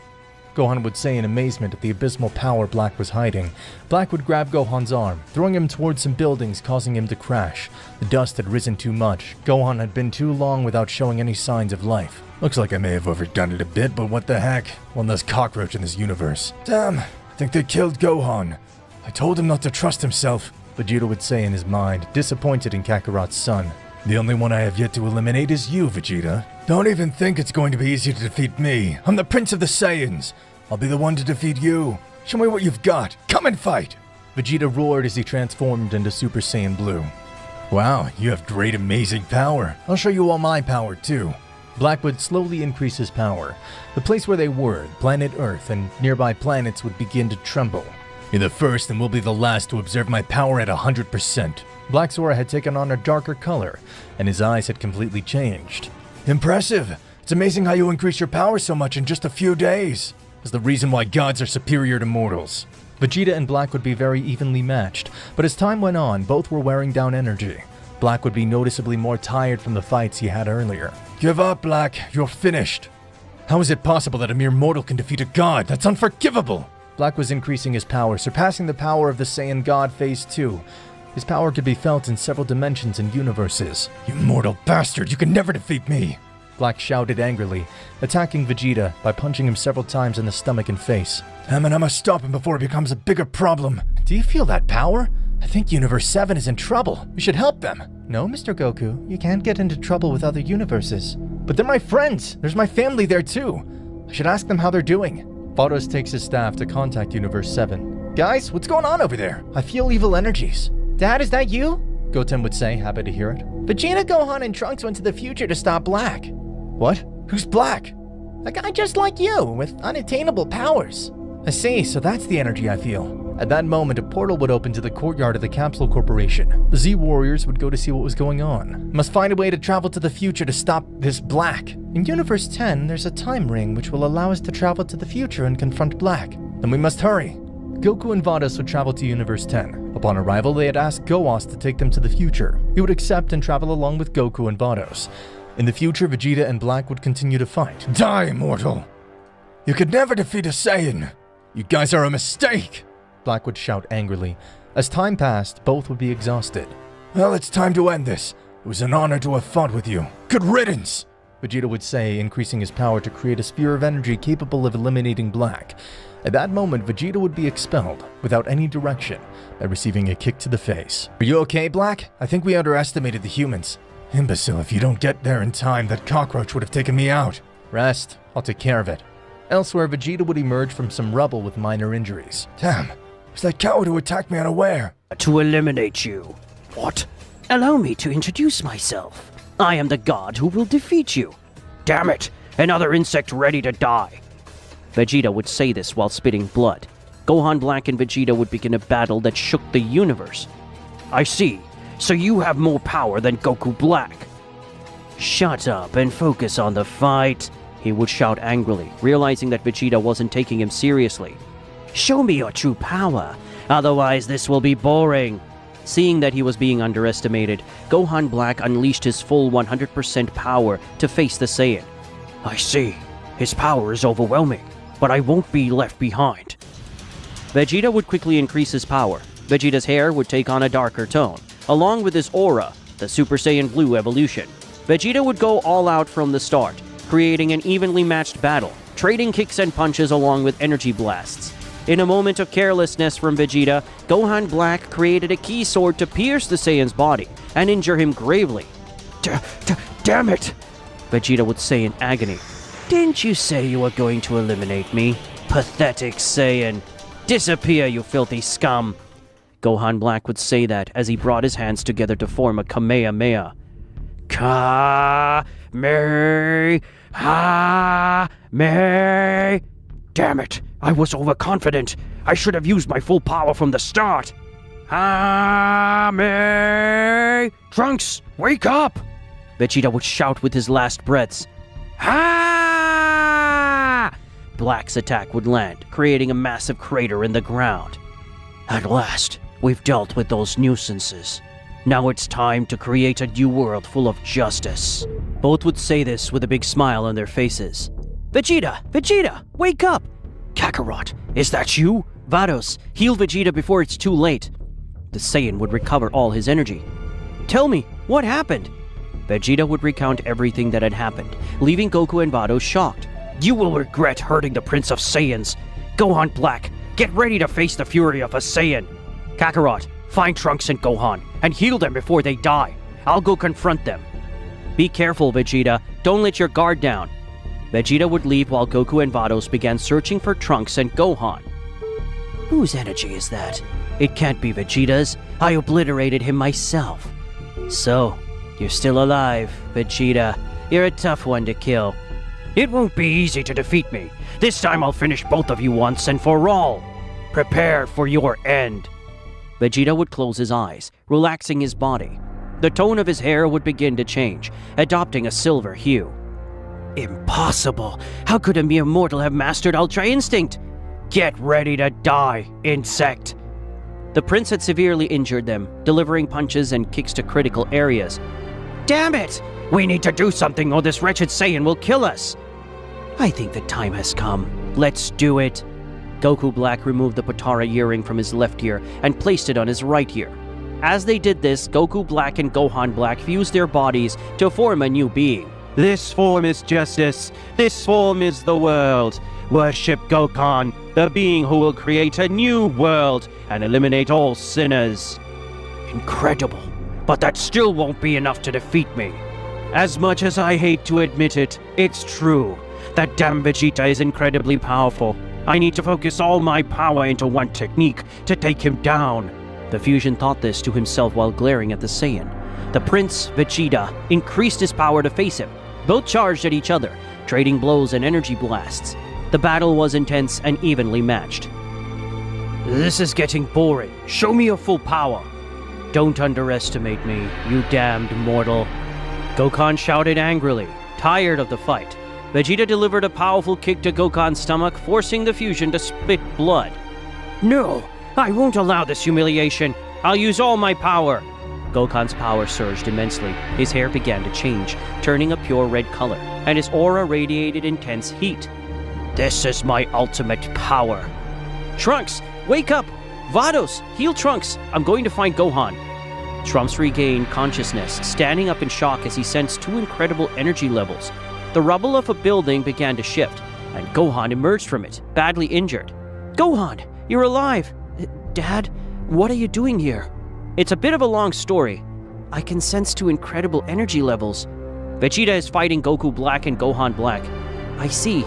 Gohan would say in amazement at the abysmal power Black was hiding. Black would grab Gohan's arm, throwing him towards some buildings, causing him to crash. The dust had risen too much. Gohan had been too long without showing any signs of life. Looks like I may have overdone it a bit, but what the heck? One less cockroach in this universe. Damn, I think they killed Gohan. I told him not to trust himself. Vegeta would say in his mind, disappointed in Kakarot's son. The only one I have yet to eliminate is you, Vegeta. Don't even think it's going to be easy to defeat me. I'm the Prince of the Saiyans. I'll be the one to defeat you. Show me what you've got. Come and fight! Vegeta roared as he transformed into Super Saiyan Blue. Wow, you have great amazing power. I'll show you all my power too. Black would slowly increase his power. The place where they were, planet Earth, and nearby planets would begin to tremble. You're the first and will be the last to observe my power at 100%. Black's aura had taken on a darker color, and his eyes had completely changed. Impressive! It's amazing how you increase your power so much in just a few days. Is the reason why gods are superior to mortals. Vegeta and Black would be very evenly matched, but as time went on, both were wearing down energy. Black would be noticeably more tired from the fights he had earlier. Give up, Black. You're finished. How is it possible that a mere mortal can defeat a god? That's unforgivable! Black was increasing his power, surpassing the power of the Saiyan God Phase 2. His power could be felt in several dimensions and universes. You mortal bastard, you can never defeat me! Black shouted angrily, attacking Vegeta by punching him several times in the stomach and face. Damn it, I must stop him before it becomes a bigger problem. Do you feel that power? I think Universe 7 is in trouble. We should help them. No, Mr. Goku, you can't get into trouble with other universes. But they're my friends. There's my family there too. I should ask them how they're doing. Vados takes his staff to contact Universe 7. Guys, what's going on over there? I feel evil energies. Dad, is that you? Goten would say, happy to hear it. Vegeta, Gohan, and Trunks went to the future to stop Black. What? Who's Black? A guy just like you, with unattainable powers. I see, so that's the energy I feel. At that moment, a portal would open to the courtyard of the Capsule Corporation. The Z Warriors would go to see what was going on. Must find a way to travel to the future to stop this Black. In Universe 10, there's a time ring which will allow us to travel to the future and confront Black. Then we must hurry. Goku and Vados would travel to Universe 10. Upon arrival, they had asked Goas to take them to the future. He would accept and travel along with Goku and Vados. In the future, Vegeta and Black would continue to fight. Die, mortal! You could never defeat a Saiyan! You guys are a mistake! Black would shout angrily. As time passed, both would be exhausted. Well, it's time to end this. It was an honor to have fought with you. Good riddance! Vegeta would say, increasing his power to create a sphere of energy capable of eliminating Black. At that moment, Vegeta would be expelled, without any direction, by receiving a kick to the face. Are you okay, Black? I think we underestimated the humans. Imbecile, if you don't get there in time, that cockroach would have taken me out. Rest. I'll take care of it. Elsewhere, Vegeta would emerge from some rubble with minor injuries. Damn, it was that coward who attacked me unaware. To eliminate you. What? Allow me to introduce myself. I am the god who will defeat you. Damn it, another insect ready to die. Vegeta would say this while spitting blood. Gohan Black and Vegeta would begin a battle that shook the universe. I see. So you have more power than Goku Black. Shut up and focus on the fight, he would shout angrily, realizing that Vegeta wasn't taking him seriously. Show me your true power, otherwise this will be boring. Seeing that he was being underestimated, Gohan Black unleashed his full 100% power to face the Saiyan. I see. His power is overwhelming, but I won't be left behind. Vegeta would quickly increase his power. Vegeta's hair would take on a darker tone. Along with his aura, the Super Saiyan Blue evolution, Vegeta would go all out from the start, creating an evenly matched battle, trading kicks and punches along with energy blasts. In a moment of carelessness from Vegeta, Gohan Black created a key sword to pierce the Saiyan's body and injure him gravely. Damn it! Vegeta would say in agony. Didn't you say you were going to eliminate me? Pathetic Saiyan! Disappear, you filthy scum! Gohan Black would say that as he brought his hands together to form a Kamehameha. Ka-me-ha-me. Damn it! I was overconfident. I should have used my full power from the start. Ha-me! Trunks, wake up! Vegeta would shout with his last breaths. Ha! Black's attack would land, creating a massive crater in the ground. At last, we've dealt with those nuisances. Now it's time to create a new world full of justice. Both would say this with a big smile on their faces. Vegeta! Vegeta! Wake up! Kakarot, is that you? Vados, heal Vegeta before it's too late. The Saiyan would recover all his energy. Tell me, what happened? Vegeta would recount everything that had happened, leaving Goku and Vados shocked. You will regret hurting the Prince of Saiyans. Gohan Black, get ready to face the fury of a Saiyan. Kakarot, find Trunks and Gohan, and heal them before they die. I'll go confront them. Be careful, Vegeta. Don't let your guard down. Vegeta would leave while Goku and Vados began searching for Trunks and Gohan. Whose energy is that? It can't be Vegeta's. I obliterated him myself. So, you're still alive, Vegeta. You're a tough one to kill. It won't be easy to defeat me. This time I'll finish both of you once and for all. Prepare for your end. Vegeta would close his eyes, relaxing his body. The tone of his hair would begin to change, adopting a silver hue. Impossible! How could a mere mortal have mastered Ultra Instinct? Get ready to die, insect! The prince had severely injured them, delivering punches and kicks to critical areas. Damn it! We need to do something or this wretched Saiyan will kill us! I think the time has come. Let's do it. Goku Black removed the Potara earring from his left ear and placed it on his right ear. As they did this, Goku Black and Gohan Black fused their bodies to form a new being. This form is justice. This form is the world. Worship Gokan, the being who will create a new world and eliminate all sinners. Incredible, but that still won't be enough to defeat me. As much as I hate to admit it, it's true. That damn Vegeta is incredibly powerful. I need to focus all my power into one technique to take him down. The fusion thought this to himself while glaring at the Saiyan. The Prince, Vegeta, increased his power to face him. Both charged at each other, trading blows and energy blasts. The battle was intense and evenly matched. This is getting boring. Show me your full power. Don't underestimate me, you damned mortal. Gokan shouted angrily, tired of the fight. Vegeta delivered a powerful kick to Gokan's stomach, forcing the fusion to spit blood. No, I won't allow this humiliation. I'll use all my power. Gokan's power surged immensely. His hair began to change, turning a pure red color, and his aura radiated intense heat. This is my ultimate power. Trunks, wake up! Vados, heal Trunks! I'm going to find Gohan. Trunks regained consciousness, standing up in shock as he sensed two incredible energy levels. The rubble of a building began to shift, and Gohan emerged from it, badly injured. Gohan, you're alive! Dad, what are you doing here? It's a bit of a long story. I can sense two incredible energy levels. Vegeta is fighting Goku Black and Gohan Black. I see.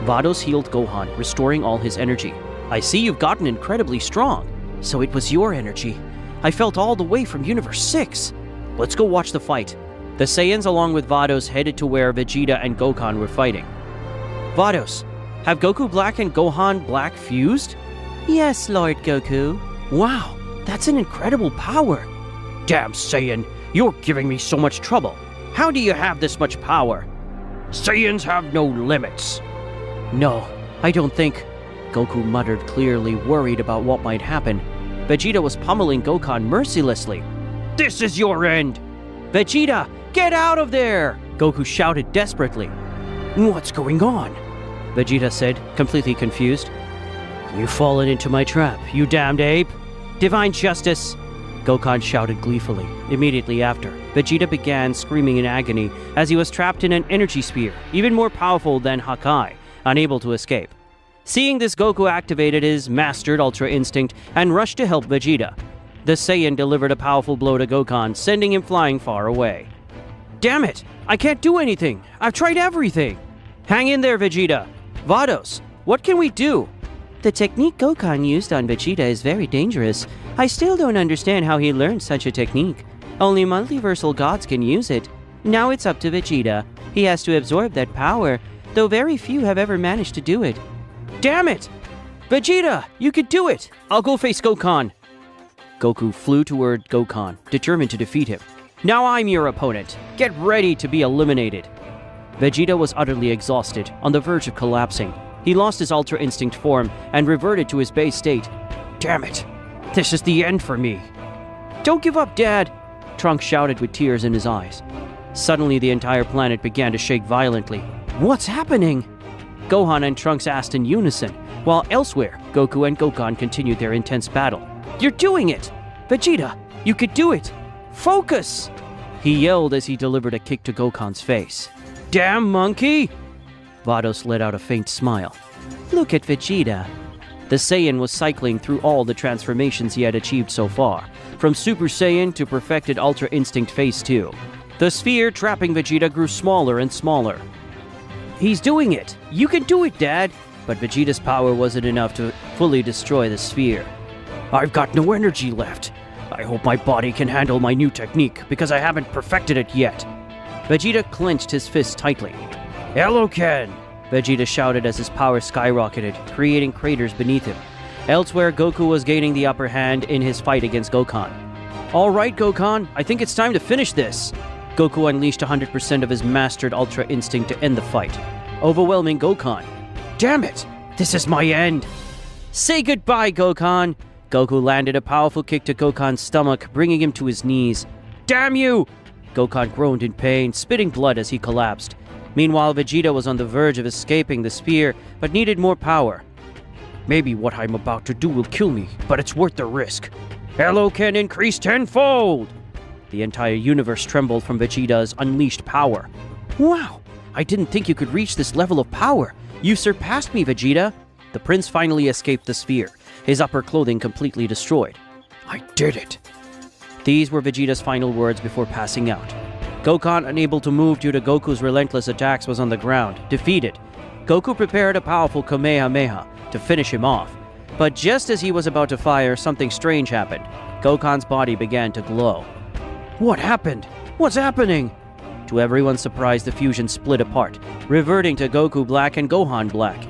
Vados healed Gohan, restoring all his energy. I see you've gotten incredibly strong. So it was your energy. I felt all the way from Universe 6. Let's go watch the fight. The Saiyans along with Vados headed to where Vegeta and Gokan were fighting. Vados, have Goku Black and Gohan Black fused? Yes, Lord Goku. Wow, that's an incredible power. Damn Saiyan, you're giving me so much trouble. How do you have this much power? Saiyans have no limits. No, I don't think. Goku muttered, clearly worried about what might happen. Vegeta was pummeling Gokan mercilessly. This is your end! Vegeta, get out of there! Goku shouted desperately. What's going on? Vegeta said, completely confused. You've fallen into my trap, you damned ape! Divine justice! Gokan shouted gleefully. Immediately after, Vegeta began screaming in agony as he was trapped in an energy sphere, even more powerful than Hakai, unable to escape. Seeing this, Goku activated his mastered Ultra Instinct and rushed to help Vegeta. The Saiyan delivered a powerful blow to Gokan, sending him flying far away. Damn it! I can't do anything! I've tried everything! Hang in there, Vegeta! Vados, what can we do? The technique Gokan used on Vegeta is very dangerous. I still don't understand how he learned such a technique. Only multiversal gods can use it. Now it's up to Vegeta. He has to absorb that power, though very few have ever managed to do it. Damn it! Vegeta, you could do it! I'll go face Gokan. Goku flew toward Gokan, determined to defeat him. Now I'm your opponent. Get ready to be eliminated. Vegeta was utterly exhausted, on the verge of collapsing. He lost his Ultra Instinct form and reverted to his base state. Damn it! This is the end for me. Don't give up, Dad! Trunks shouted with tears in his eyes. Suddenly, the entire planet began to shake violently. What's happening? Gohan and Trunks asked in unison, while elsewhere, Goku and Gokan continued their intense battle. You're doing it! Vegeta, you could do it! Focus! He yelled as he delivered a kick to Gokan's face. Damn monkey! Vados let out a faint smile. Look at Vegeta. The Saiyan was cycling through all the transformations he had achieved so far, from Super Saiyan to perfected Ultra Instinct Phase 2. The sphere trapping Vegeta grew smaller and smaller. He's doing it! You can do it, Dad! But Vegeta's power wasn't enough to fully destroy the sphere. I've got no energy left. I hope my body can handle my new technique, because I haven't perfected it yet. Vegeta clenched his fist tightly. Hello, Ken! Vegeta shouted as his power skyrocketed, creating craters beneath him. Elsewhere, Goku was gaining the upper hand in his fight against Gokan. All right, Gokan, I think it's time to finish this. Goku unleashed 100% of his mastered Ultra Instinct to end the fight, overwhelming Gokan. Damn it! This is my end! Say goodbye, Gokan! Goku landed a powerful kick to Gokan's stomach, bringing him to his knees. Damn you! Gokan groaned in pain, spitting blood as he collapsed. Meanwhile, Vegeta was on the verge of escaping the sphere, but needed more power. Maybe what I'm about to do will kill me, but it's worth the risk. Eloken increase tenfold! The entire universe trembled from Vegeta's unleashed power. Wow! I didn't think you could reach this level of power. You surpassed me, Vegeta! The prince finally escaped the sphere, his upper clothing completely destroyed. I did it! These were Vegeta's final words before passing out. Gokan, unable to move due to Goku's relentless attacks, was on the ground, defeated. Goku prepared a powerful Kamehameha to finish him off. But just as he was about to fire, something strange happened. Gokan's body began to glow. What happened? What's happening? To everyone's surprise, the fusion split apart, reverting to Goku Black and Gohan Black.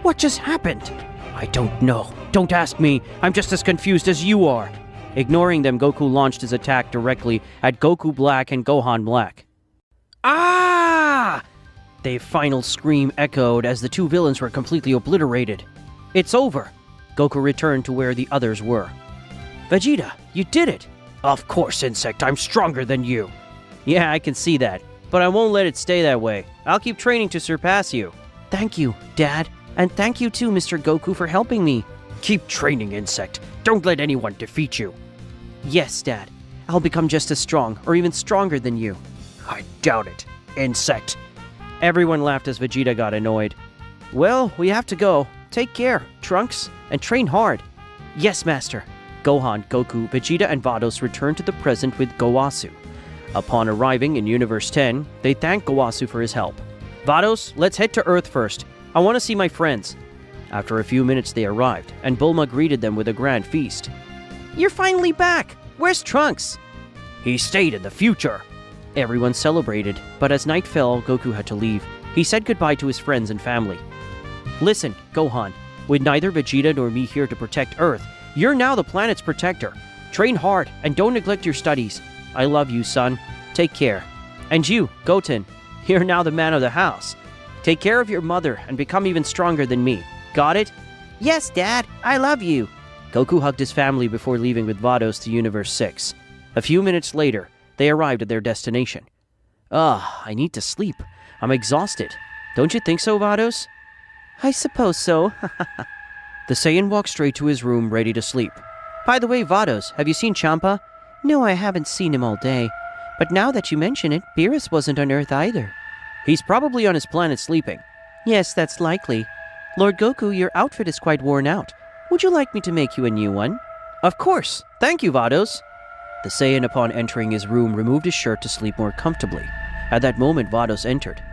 What just happened? I don't know. Don't ask me. I'm just as confused as you are. Ignoring them, Goku launched his attack directly at Goku Black and Gohan Black. Ah! Their final scream echoed as the two villains were completely obliterated. It's over. Goku returned to where the others were. Vegeta, you did it! Of course, Insect, I'm stronger than you. Yeah, I can see that, but I won't let it stay that way. I'll keep training to surpass you. Thank you, Dad. And thank you too, Mr. Goku, for helping me. Keep training, Insect. Don't let anyone defeat you. Yes, Dad. I'll become just as strong, or even stronger than you. I doubt it, Insect. Everyone laughed as Vegeta got annoyed. Well, we have to go. Take care, Trunks, and train hard. Yes, Master. Gohan, Goku, Vegeta, and Vados returned to the present with Gowasu. Upon arriving in Universe 10, they thanked Gowasu for his help. Vados, let's head to Earth first. I want to see my friends. After a few minutes, they arrived, and Bulma greeted them with a grand feast. You're finally back! Where's Trunks? He stayed in the future. Everyone celebrated, but as night fell, Goku had to leave. He said goodbye to his friends and family. Listen, Gohan, with neither Vegeta nor me here to protect Earth, you're now the planet's protector. Train hard and don't neglect your studies. I love you, son. Take care. And you, Goten, you're now the man of the house. Take care of your mother and become even stronger than me. Got it? Yes, Dad. I love you. Goku hugged his family before leaving with Vados to Universe 6. A few minutes later, they arrived at their destination. I need to sleep. I'm exhausted. Don't you think so, Vados? I suppose so. The Saiyan walked straight to his room, ready to sleep. By the way, Vados, have you seen Champa? No, I haven't seen him all day. But now that you mention it, Beerus wasn't on Earth either. He's probably on his planet sleeping. Yes, that's likely. Lord Goku, your outfit is quite worn out. Would you like me to make you a new one? Of course. Thank you, Vados. The Saiyan, upon entering his room, removed his shirt to sleep more comfortably. At that moment, Vados entered.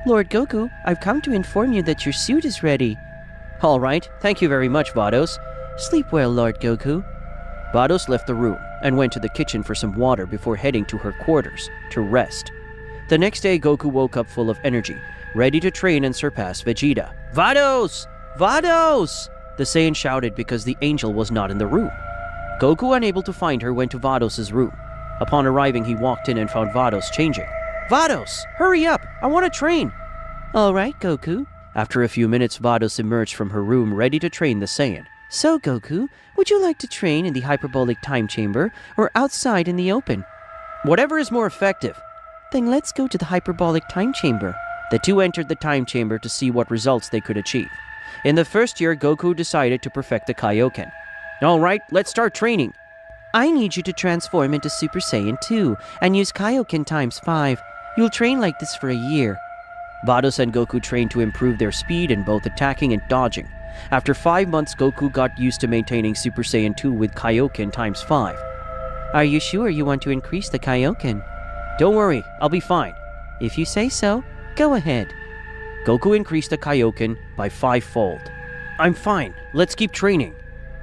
Lord Goku, I've come to inform you that your suit is ready. All right. Thank you very much, Vados. Sleep well, Lord Goku. Vados left the room and went to the kitchen for some water before heading to her quarters to rest. The next day, Goku woke up full of energy, ready to train and surpass Vegeta. Vados! Vados! The Saiyan shouted because the angel was not in the room. Goku, unable to find her, went to Vados' room. Upon arriving, he walked in and found Vados changing. Vados! Hurry up! I want to train! All right, Goku. After a few minutes, Vados emerged from her room, ready to train the Saiyan. So, Goku, would you like to train in the hyperbolic time chamber or outside in the open? Whatever is more effective. Then let's go to the hyperbolic time chamber. The two entered the time chamber to see what results they could achieve. In the first year, Goku decided to perfect the Kaioken. All right, let's start training. I need you to transform into Super Saiyan 2 and use Kaioken times 5. You'll train like this for a year. Vados and Goku trained to improve their speed in both attacking and dodging. After 5 months, Goku got used to maintaining Super Saiyan 2 with Kaioken times 5. Are you sure you want to increase the Kaioken? Don't worry, I'll be fine. If you say so, go ahead. Goku increased the Kaioken by 5-fold. I'm fine, let's keep training.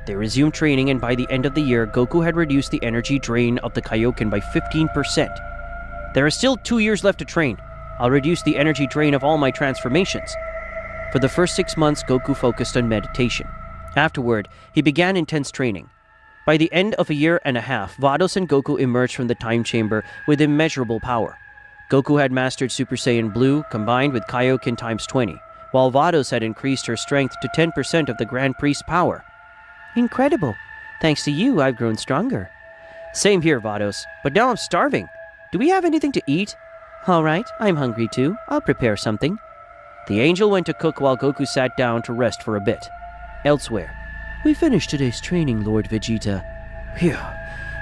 They resumed training, and by the end of the year, Goku had reduced the energy drain of the Kaioken by 15%. There are still 2 years left to train. I'll reduce the energy drain of all my transformations. For the first 6 months, Goku focused on meditation. Afterward, he began intense training. By the end of a year and a half, Vados and Goku emerged from the time chamber with immeasurable power. Goku had mastered Super Saiyan Blue combined with Kaioken times 20, while Vados had increased her strength to 10% of the Grand Priest's power. Incredible. Thanks to you, I've grown stronger. Same here, Vados, but now I'm starving. Do we have anything to eat? All right, I'm hungry too. I'll prepare something. The angel went to cook while Goku sat down to rest for a bit. Elsewhere. We finished today's training, Lord Vegeta. Phew,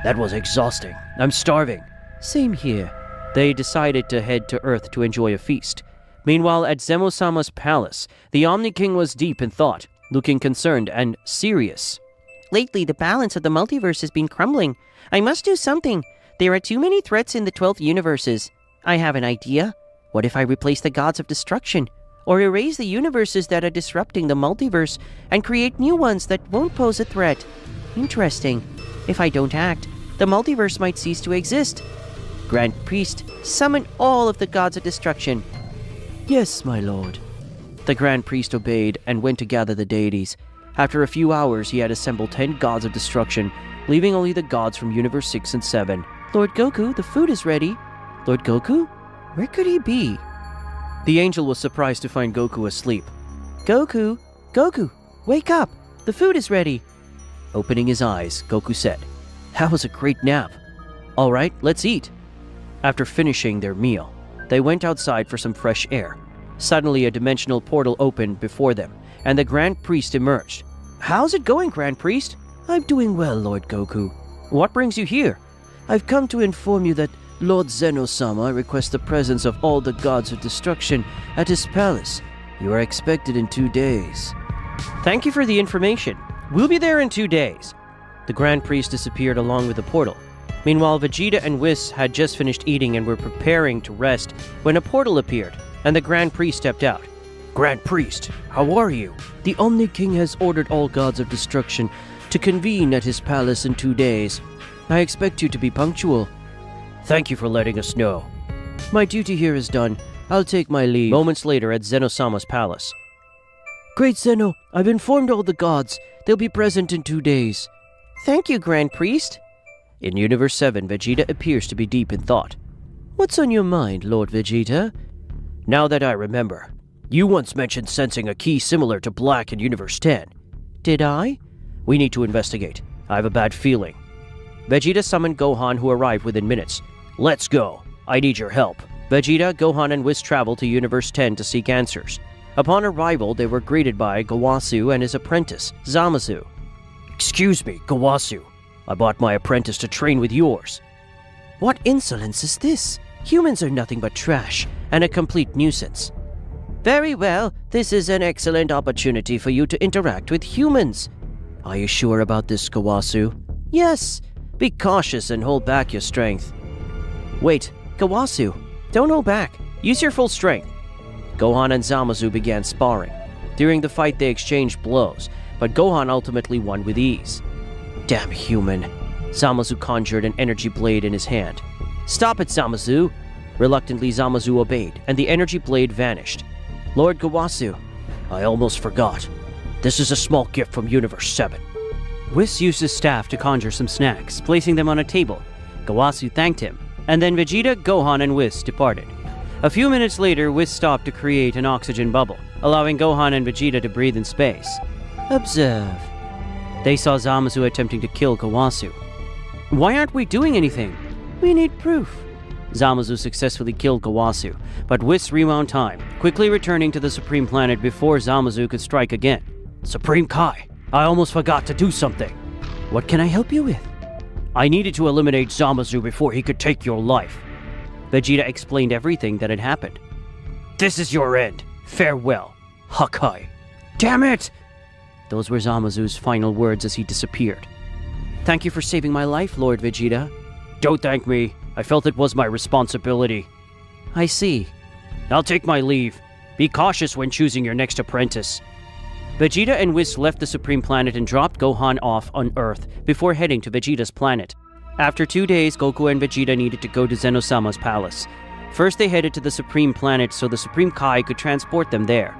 that was exhausting. I'm starving. Same here. They decided to head to Earth to enjoy a feast. Meanwhile, at Zeno-sama's palace, the Omni King was deep in thought, looking concerned and serious. Lately, the balance of the multiverse has been crumbling. I must do something. There are too many threats in the 12 universes. I have an idea. What if I replace the gods of destruction? Or erase the universes that are disrupting the multiverse and create new ones that won't pose a threat? Interesting. If I don't act, the multiverse might cease to exist. Grand Priest, summon all of the gods of destruction. Yes, my lord. The Grand Priest obeyed and went to gather the deities. After a few hours, he had assembled 10 gods of destruction, leaving only the gods from Universe 6 and 7. Lord Goku, the food is ready. Lord Goku? Where could he be? The angel was surprised to find Goku asleep. Goku, wake up. The food is ready. Opening his eyes, Goku said, "That was a great nap. All right, let's eat." After finishing their meal, they went outside for some fresh air. Suddenly, a dimensional portal opened before them, and the Grand Priest emerged. "How's it going, Grand Priest?" I'm doing well, Lord Goku. "What brings you here?" I've come to inform you that Lord Zeno-sama requests the presence of all the gods of destruction at his palace. You are expected in 2 days. "Thank you for the information. We'll be there in 2 days." The Grand Priest disappeared along with the portal. Meanwhile, Vegeta and Whis had just finished eating and were preparing to rest when a portal appeared, and the Grand Priest stepped out. Grand Priest, how are you? The Omni King has ordered all gods of destruction to convene at his palace in 2 days. I expect you to be punctual. Thank you for letting us know. My duty here is done. I'll take my leave. Moments later at Zeno-sama's palace. Great Zeno, I've informed all the gods. They'll be present in 2 days. Thank you, Grand Priest. In Universe 7, Vegeta appears to be deep in thought. What's on your mind, Lord Vegeta? Now that I remember, you once mentioned sensing a key similar to Black in Universe 10. Did I? We need to investigate. I have a bad feeling. Vegeta summoned Gohan, who arrived within minutes. Let's go. I need your help. Vegeta, Gohan, and Whis traveled to Universe 10 to seek answers. Upon arrival, they were greeted by Gowasu and his apprentice, Zamasu. Excuse me, Gowasu. I bought my apprentice to train with yours. What insolence is this? Humans are nothing but trash and a complete nuisance. Very well, this is an excellent opportunity for you to interact with humans. Are you sure about this, Gowasu? Yes. Be cautious and hold back your strength. Wait, Gowasu, don't hold back. Use your full strength. Gohan and Zamasu began sparring. During the fight, they exchanged blows, but Gohan ultimately won with ease. Damn human. Zamasu conjured an energy blade in his hand. Stop it, Zamasu! Reluctantly, Zamasu obeyed, and the energy blade vanished. Lord Gowasu, I almost forgot. This is a small gift from Universe 7. Whis used his staff to conjure some snacks, placing them on a table. Gowasu thanked him, and then Vegeta, Gohan, and Whis departed. A few minutes later, Whis stopped to create an oxygen bubble, allowing Gohan and Vegeta to breathe in space. Observe. They saw Zamasu attempting to kill Gowasu. Why aren't we doing anything? We need proof. Zamasu successfully killed Gowasu, but Whis rewound time, quickly returning to the Supreme Planet before Zamasu could strike again. Supreme Kai, I almost forgot to do something. What can I help you with? I needed to eliminate Zamasu before he could take your life. Vegeta explained everything that had happened. This is your end. Farewell, Hakai. Damn it! Those were Zamasu's final words as he disappeared. Thank you for saving my life, Lord Vegeta. Don't thank me. I felt it was my responsibility. I see. I'll take my leave. Be cautious when choosing your next apprentice. Vegeta and Whis left the Supreme Planet and dropped Gohan off on Earth before heading to Vegeta's planet. After 2 days, Goku and Vegeta needed to go to Zeno-sama's palace. First, they headed to the Supreme Planet so the Supreme Kai could transport them there.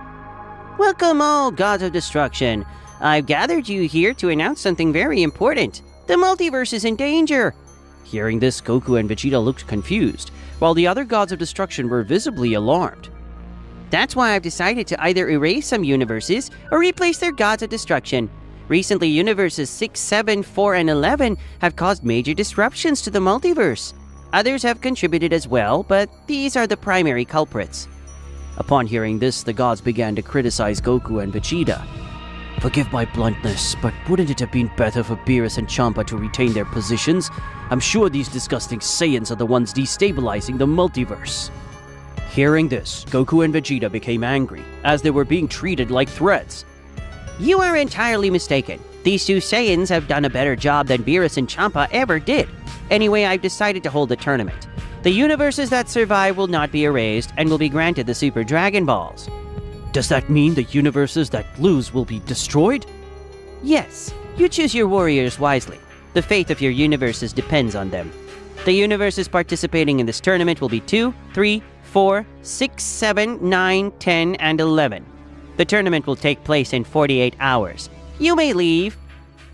Welcome all, gods of destruction. I've gathered you here to announce something very important. The multiverse is in danger. Hearing this, Goku and Vegeta looked confused, while the other gods of destruction were visibly alarmed. That's why I've decided to either erase some universes or replace their gods of destruction. Recently, universes 6, 7, 4, and 11 have caused major disruptions to the multiverse. Others have contributed as well, but these are the primary culprits. Upon hearing this, the gods began to criticize Goku and Vegeta. Forgive my bluntness, but wouldn't it have been better for Beerus and Champa to retain their positions? I'm sure these disgusting Saiyans are the ones destabilizing the multiverse. Hearing this, Goku and Vegeta became angry, as they were being treated like threats. You are entirely mistaken. These two Saiyans have done a better job than Beerus and Champa ever did. Anyway, I've decided to hold the tournament. The universes that survive will not be erased and will be granted the Super Dragon Balls. Does that mean the universes that lose will be destroyed? Yes, you choose your warriors wisely. The fate of your universes depends on them. The universes participating in this tournament will be 2, 3, 4, 6, 7, 9, 10, and 11. The tournament will take place in 48 hours. You may leave.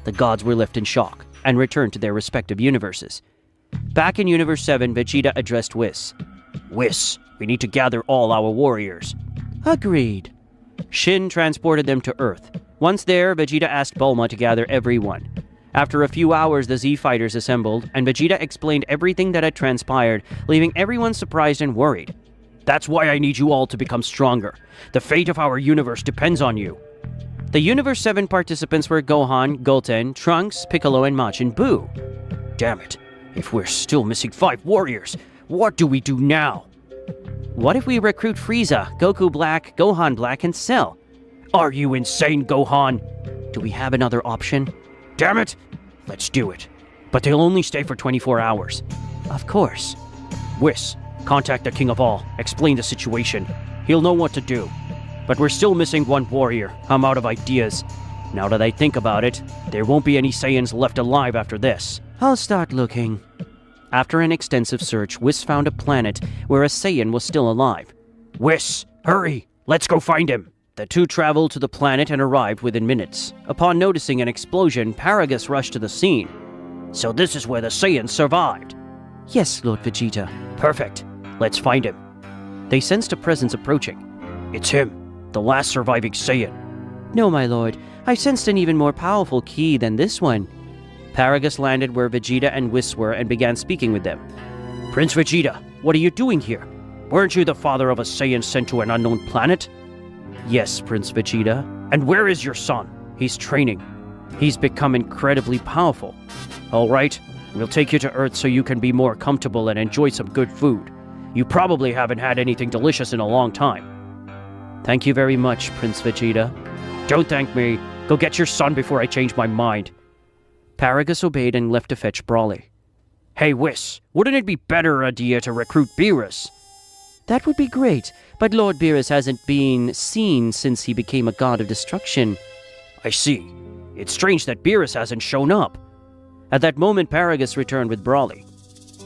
The gods were left in shock and returned to their respective universes. Back in Universe 7, Vegeta addressed Whis. Whis, we need to gather all our warriors. Agreed. Shin transported them to Earth. Once there, Vegeta asked Bulma to gather everyone. After a few hours, the Z-Fighters assembled, and Vegeta explained everything that had transpired, leaving everyone surprised and worried. That's why I need you all to become stronger. The fate of our universe depends on you. The Universe 7 participants were Gohan, Goten, Trunks, Piccolo, and Majin Buu. Damn it. If we're still missing 5 warriors, what do we do now? What if we recruit Frieza, Goku Black, Gohan Black, and Cell? Are you insane, Gohan? Do we have another option? Damn it! Let's do it. But they'll only stay for 24 hours. Of course. Whis, contact the King of All. Explain the situation. He'll know what to do. But we're still missing 1 warrior. I'm out of ideas. Now that I think about it, there won't be any Saiyans left alive after this. I'll start looking. After an extensive search, Whis found a planet where a Saiyan was still alive. Whis, hurry! Let's go find him! The two traveled to the planet and arrived within minutes. Upon noticing an explosion, Paragus rushed to the scene. So this is where the Saiyans survived? Yes, Lord Vegeta. Perfect. Let's find him. They sensed a presence approaching. It's him, the last surviving Saiyan. No, my lord. I sensed an even more powerful key than this one. Paragus landed where Vegeta and Whis were and began speaking with them. Prince Vegeta, what are you doing here? Weren't you the father of a Saiyan sent to an unknown planet? Yes, Prince Vegeta. And where is your son? He's training. He's become incredibly powerful. All right, we'll take you to Earth so you can be more comfortable and enjoy some good food. You probably haven't had anything delicious in a long time. Thank you very much, Prince Vegeta. Don't thank me. Go get your son before I change my mind. Paragus obeyed and left to fetch Brawly. Hey, Whis, wouldn't it be better idea to recruit Beerus? That would be great, but Lord Beerus hasn't been seen since he became a god of destruction. I see. It's strange that Beerus hasn't shown up. At that moment, Paragus returned with Brawly.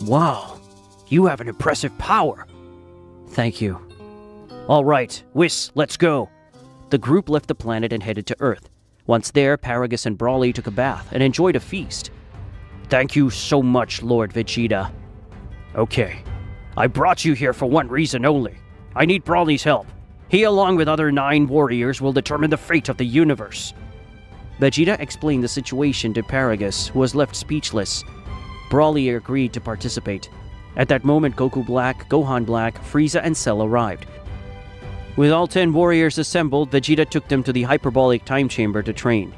Wow, you have an impressive power. Thank you. All right, Whis, let's go. The group left the planet and headed to Earth. Once there, Paragus and Brawly took a bath and enjoyed a feast. Thank you so much, Lord Vegeta. Okay, I brought you here for one reason only. I need Brawly's help. He, along with other 9 warriors, will determine the fate of the universe. Vegeta explained the situation to Paragus, who was left speechless. Brawly agreed to participate. At that moment, Goku Black, Gohan Black, Frieza, and Cell arrived. With all 10 warriors assembled, Vegeta took them to the hyperbolic time chamber to train.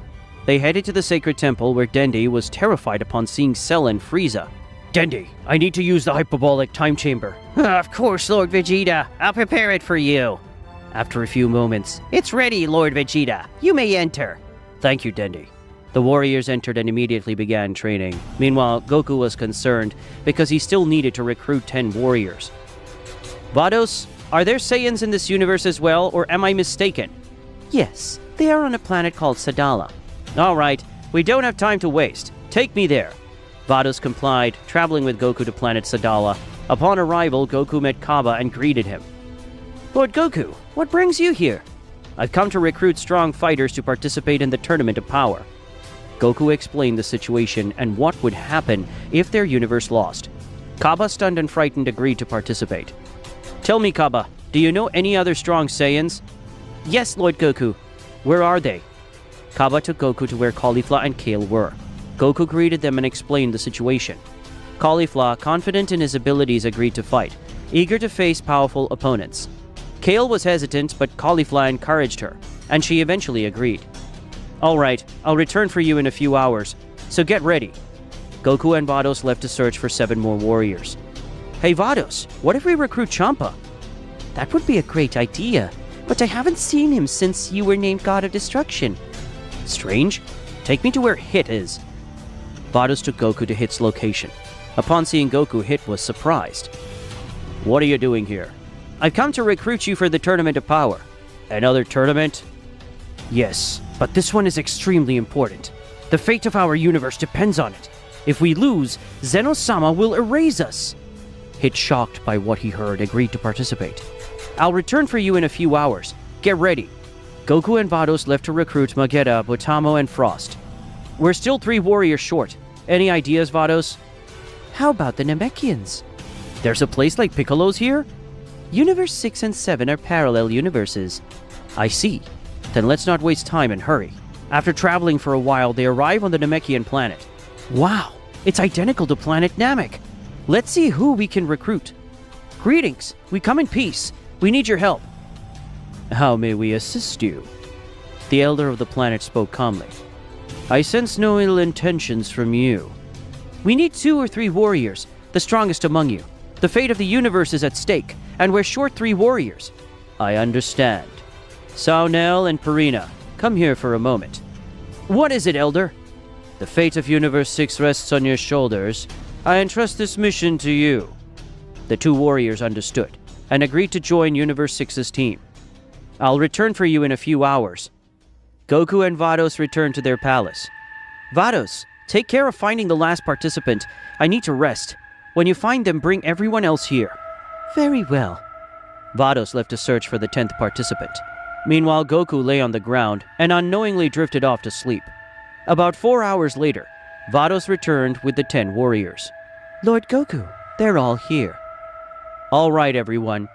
They headed to the sacred temple where Dende was terrified upon seeing Cell and Frieza. Dende, I need to use the hyperbolic time chamber. Of course, Lord Vegeta. I'll prepare it for you. After a few moments, it's ready, Lord Vegeta. You may enter. Thank you, Dende. The warriors entered and immediately began training. Meanwhile, Goku was concerned because he still needed to recruit 10 warriors. Vados, are there Saiyans in this universe as well, or am I mistaken? Yes, they are on a planet called Sadala. All right, we don't have time to waste. Take me there. Vados complied, traveling with Goku to planet Sadala. Upon arrival, Goku met Kaba and greeted him. Lord Goku, what brings you here? I've come to recruit strong fighters to participate in the Tournament of Power. Goku explained the situation and what would happen if their universe lost. Kaba, stunned and frightened, agreed to participate. Tell me, Kaba, do you know any other strong Saiyans? Yes, Lord Goku. Where are they? Kaba took Goku to where Caulifla and Kale were. Goku greeted them and explained the situation. Caulifla, confident in his abilities, agreed to fight, eager to face powerful opponents. Kale was hesitant, but Caulifla encouraged her, and she eventually agreed. Alright, I'll return for you in a few hours, so get ready. Goku and Vados left to search for 7 more warriors. Hey Vados, what if we recruit Champa? That would be a great idea, but I haven't seen him since you were named God of Destruction. Strange. Take me to where Hit is. Vados took Goku to Hit's location. Upon seeing Goku, Hit was surprised. What are you doing here? I've come to recruit you for the Tournament of Power. Another tournament? Yes, but this one is extremely important. The fate of our universe depends on it. If we lose, Zeno-sama will erase us. Hit, shocked by what he heard, agreed to participate. I'll return for you in a few hours. Get ready. Goku and Vados left to recruit Magetta, Botamo, and Frost. We're still 3 warriors short. Any ideas, Vados? How about the Namekians? There's a place like Piccolo's here? Universe 6 and 7 are parallel universes. I see. Then let's not waste time and hurry. After traveling for a while, they arrive on the Namekian planet. Wow, it's identical to planet Namek. Let's see who we can recruit. Greetings, we come in peace. We need your help. How may we assist you? The elder of the planet spoke calmly. I sense no ill intentions from you. We need 2 or 3 warriors, the strongest among you. The fate of the universe is at stake, and we're short 3 warriors. I understand. Saunel and Perina, come here for a moment. What is it, Elder? The fate of Universe 6 rests on your shoulders. I entrust this mission to you. The 2 warriors understood, and agreed to join Universe 6's team. I'll return for you in a few hours. Goku and Vados returned to their palace. Vados, take care of finding the last participant. I need to rest. When you find them, bring everyone else here. Very well. Vados left to search for the 10th participant. Meanwhile, Goku lay on the ground and unknowingly drifted off to sleep. About 4 hours later, Vados returned with the 10 warriors. Lord Goku, they're all here. All right, everyone.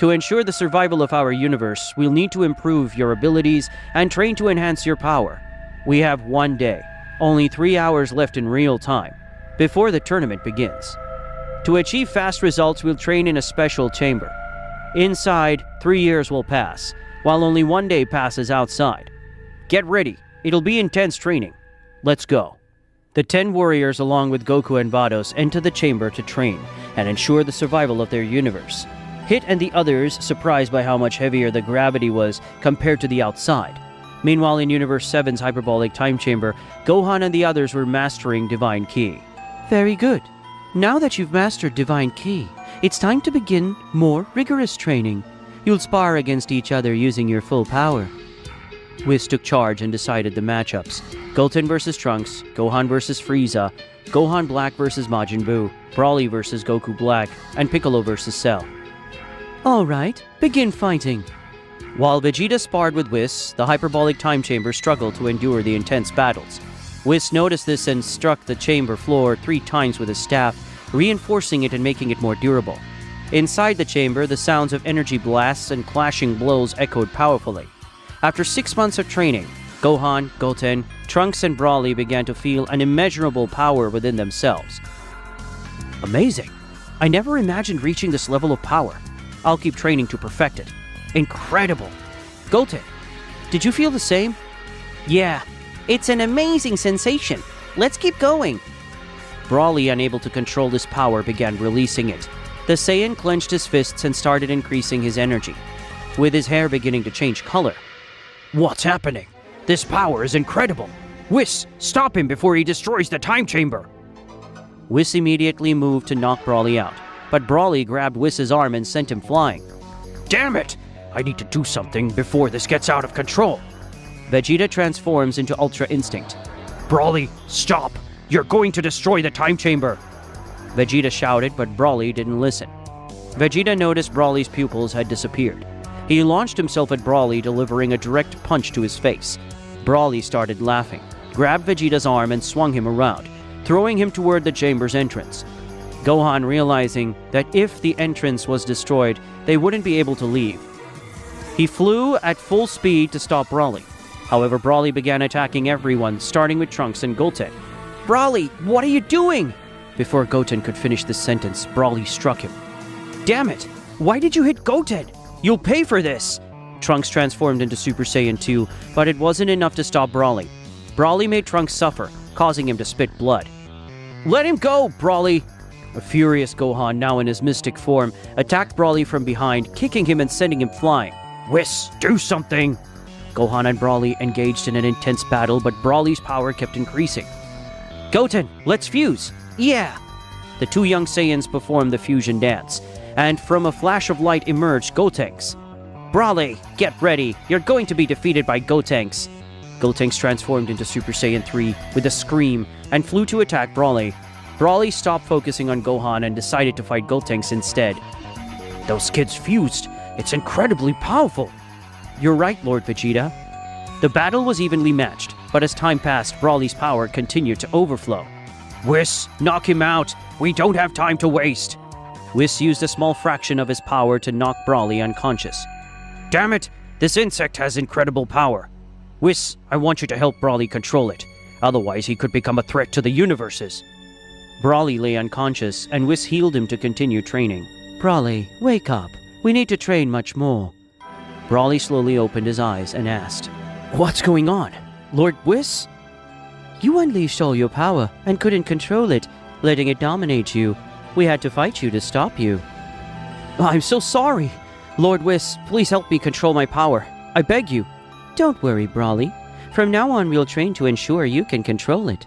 To ensure the survival of our universe, we'll need to improve your abilities and train to enhance your power. We have 1 day, only 3 hours left in real time, before the tournament begins. To achieve fast results, we'll train in a special chamber. Inside, 3 years will pass, while only 1 day passes outside. Get ready, it'll be intense training. Let's go. The 10 warriors, along with Goku and Vados, enter the chamber to train and ensure the survival of their universe. Hit and the others, surprised by how much heavier the gravity was compared to the outside. Meanwhile, in Universe 7's hyperbolic time chamber, Gohan and the others were mastering Divine Ki. Very good. Now that you've mastered Divine Ki, it's time to begin more rigorous training. You'll spar against each other using your full power. Whis took charge and decided the matchups. Goten vs. Trunks, Gohan vs. Frieza, Gohan Black vs. Majin Buu, Broly vs. Goku Black, and Piccolo vs. Cell. All right, begin fighting. While Vegeta sparred with Whis, the hyperbolic time chamber struggled to endure the intense battles. Whis noticed this and struck the chamber floor 3 times with his staff, reinforcing it and making it more durable. Inside the chamber, the sounds of energy blasts and clashing blows echoed powerfully. After 6 months of training, Gohan, Goten, Trunks, and Broly began to feel an immeasurable power within themselves. Amazing! I never imagined reaching this level of power. I'll keep training to perfect it. Incredible! Goten, did you feel the same? Yeah, it's an amazing sensation. Let's keep going. Broly, unable to control his power, began releasing it. The Saiyan clenched his fists and started increasing his energy, with his hair beginning to change color. What's happening? This power is incredible! Whis, stop him before he destroys the time chamber! Whis immediately moved to knock Broly out, but Broly grabbed Whis' arm and sent him flying. Damn it! I need to do something before this gets out of control. Vegeta transforms into Ultra Instinct. Broly, stop! You're going to destroy the time chamber! Vegeta shouted, but Broly didn't listen. Vegeta noticed Broly's pupils had disappeared. He launched himself at Broly, delivering a direct punch to his face. Broly started laughing, grabbed Vegeta's arm and swung him around, throwing him toward the chamber's entrance. Gohan, realizing that if the entrance was destroyed, they wouldn't be able to leave. He flew at full speed to stop Broly. However, Broly began attacking everyone, starting with Trunks and Goten. Broly, what are you doing? Before Goten could finish the sentence, Broly struck him. Damn it! Why did you hit Goten? You'll pay for this! Trunks transformed into Super Saiyan 2, but it wasn't enough to stop Broly. Broly made Trunks suffer, causing him to spit blood. Let him go, Broly! A furious Gohan, now in his mystic form, attacked Broly from behind, kicking him and sending him flying. Whis, do something! Gohan and Broly engaged in an intense battle, but Broly's power kept increasing. Goten, let's fuse! Yeah! The two young Saiyans performed the fusion dance, and from a flash of light emerged Gotenks. Broly, get ready! You're going to be defeated by Gotenks! Gotenks transformed into Super Saiyan 3 with a scream and flew to attack Broly. Broly stopped focusing on Gohan and decided to fight Gotenks instead. Those kids fused! It's incredibly powerful! You're right, Lord Vegeta. The battle was evenly matched, but as time passed, Broly's power continued to overflow. Whis, knock him out! We don't have time to waste! Whis used a small fraction of his power to knock Broly unconscious. Damn it! This insect has incredible power. Whis, I want you to help Broly control it. Otherwise, he could become a threat to the universes. Broly lay unconscious, and Whis healed him to continue training. Broly, wake up. We need to train much more. Broly slowly opened his eyes and asked, What's going on? Lord Whis? You unleashed all your power and couldn't control it, letting it dominate you. We had to fight you to stop you. I'm so sorry. Lord Whis, please help me control my power. I beg you. Don't worry, Broly. From now on, we'll train to ensure you can control it.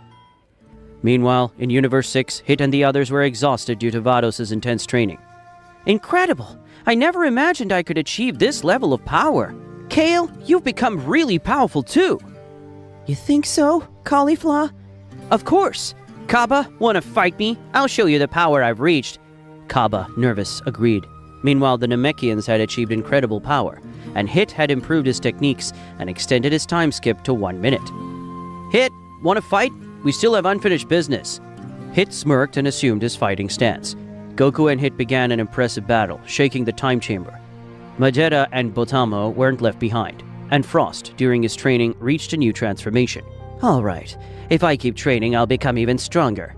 Meanwhile, in Universe 6, Hit and the others were exhausted due to Vados' intense training. Incredible! I never imagined I could achieve this level of power. Kale, you've become really powerful too. You think so, Caulifla? Of course. Kaba, wanna fight me? I'll show you the power I've reached. Kaba, nervous, agreed. Meanwhile, the Namekians had achieved incredible power, and Hit had improved his techniques and extended his time skip to 1 minute. Hit, wanna fight? We still have unfinished business. Hit smirked and assumed his fighting stance. Goku and Hit began an impressive battle, shaking the time chamber. Vegeta and Botamo weren't left behind, and Frost, during his training, reached a new transformation. Alright, if I keep training, I'll become even stronger.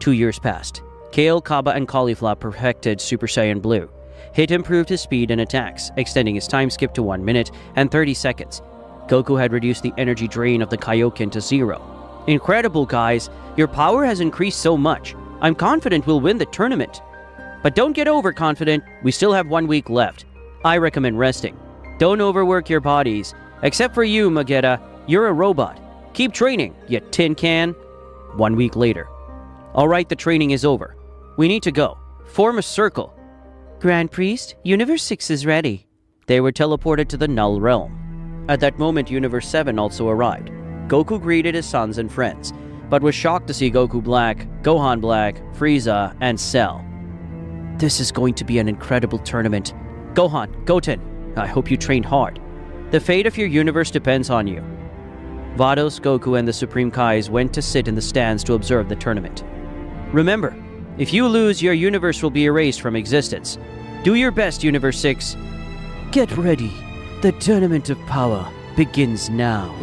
2 years passed. Kale, Kaba, and Caulifla perfected Super Saiyan Blue. Hit improved his speed and attacks, extending his time skip to 1 minute and 30 seconds. Goku had reduced the energy drain of the Kaioken to 0. Incredible, guys! Your power has increased so much. I'm confident we'll win the tournament. But don't get overconfident, we still have 1 week left. I recommend resting. Don't overwork your bodies. Except for you, Vegeta. You're a robot. Keep training, you tin can. 1 week later. Alright, the training is over. We need to go. Form a circle. Grand Priest, Universe 6 is ready. They were teleported to the Null Realm. At that moment, Universe 7 also arrived. Goku greeted his sons and friends, but was shocked to see Goku Black, Gohan Black, Frieza, and Cell. This is going to be an incredible tournament. Gohan, Goten, I hope you trained hard. The fate of your universe depends on you. Vados, Goku, and the Supreme Kais went to sit in the stands to observe the tournament. Remember, if you lose, your universe will be erased from existence. Do your best, Universe 6. Get ready. The Tournament of Power begins now.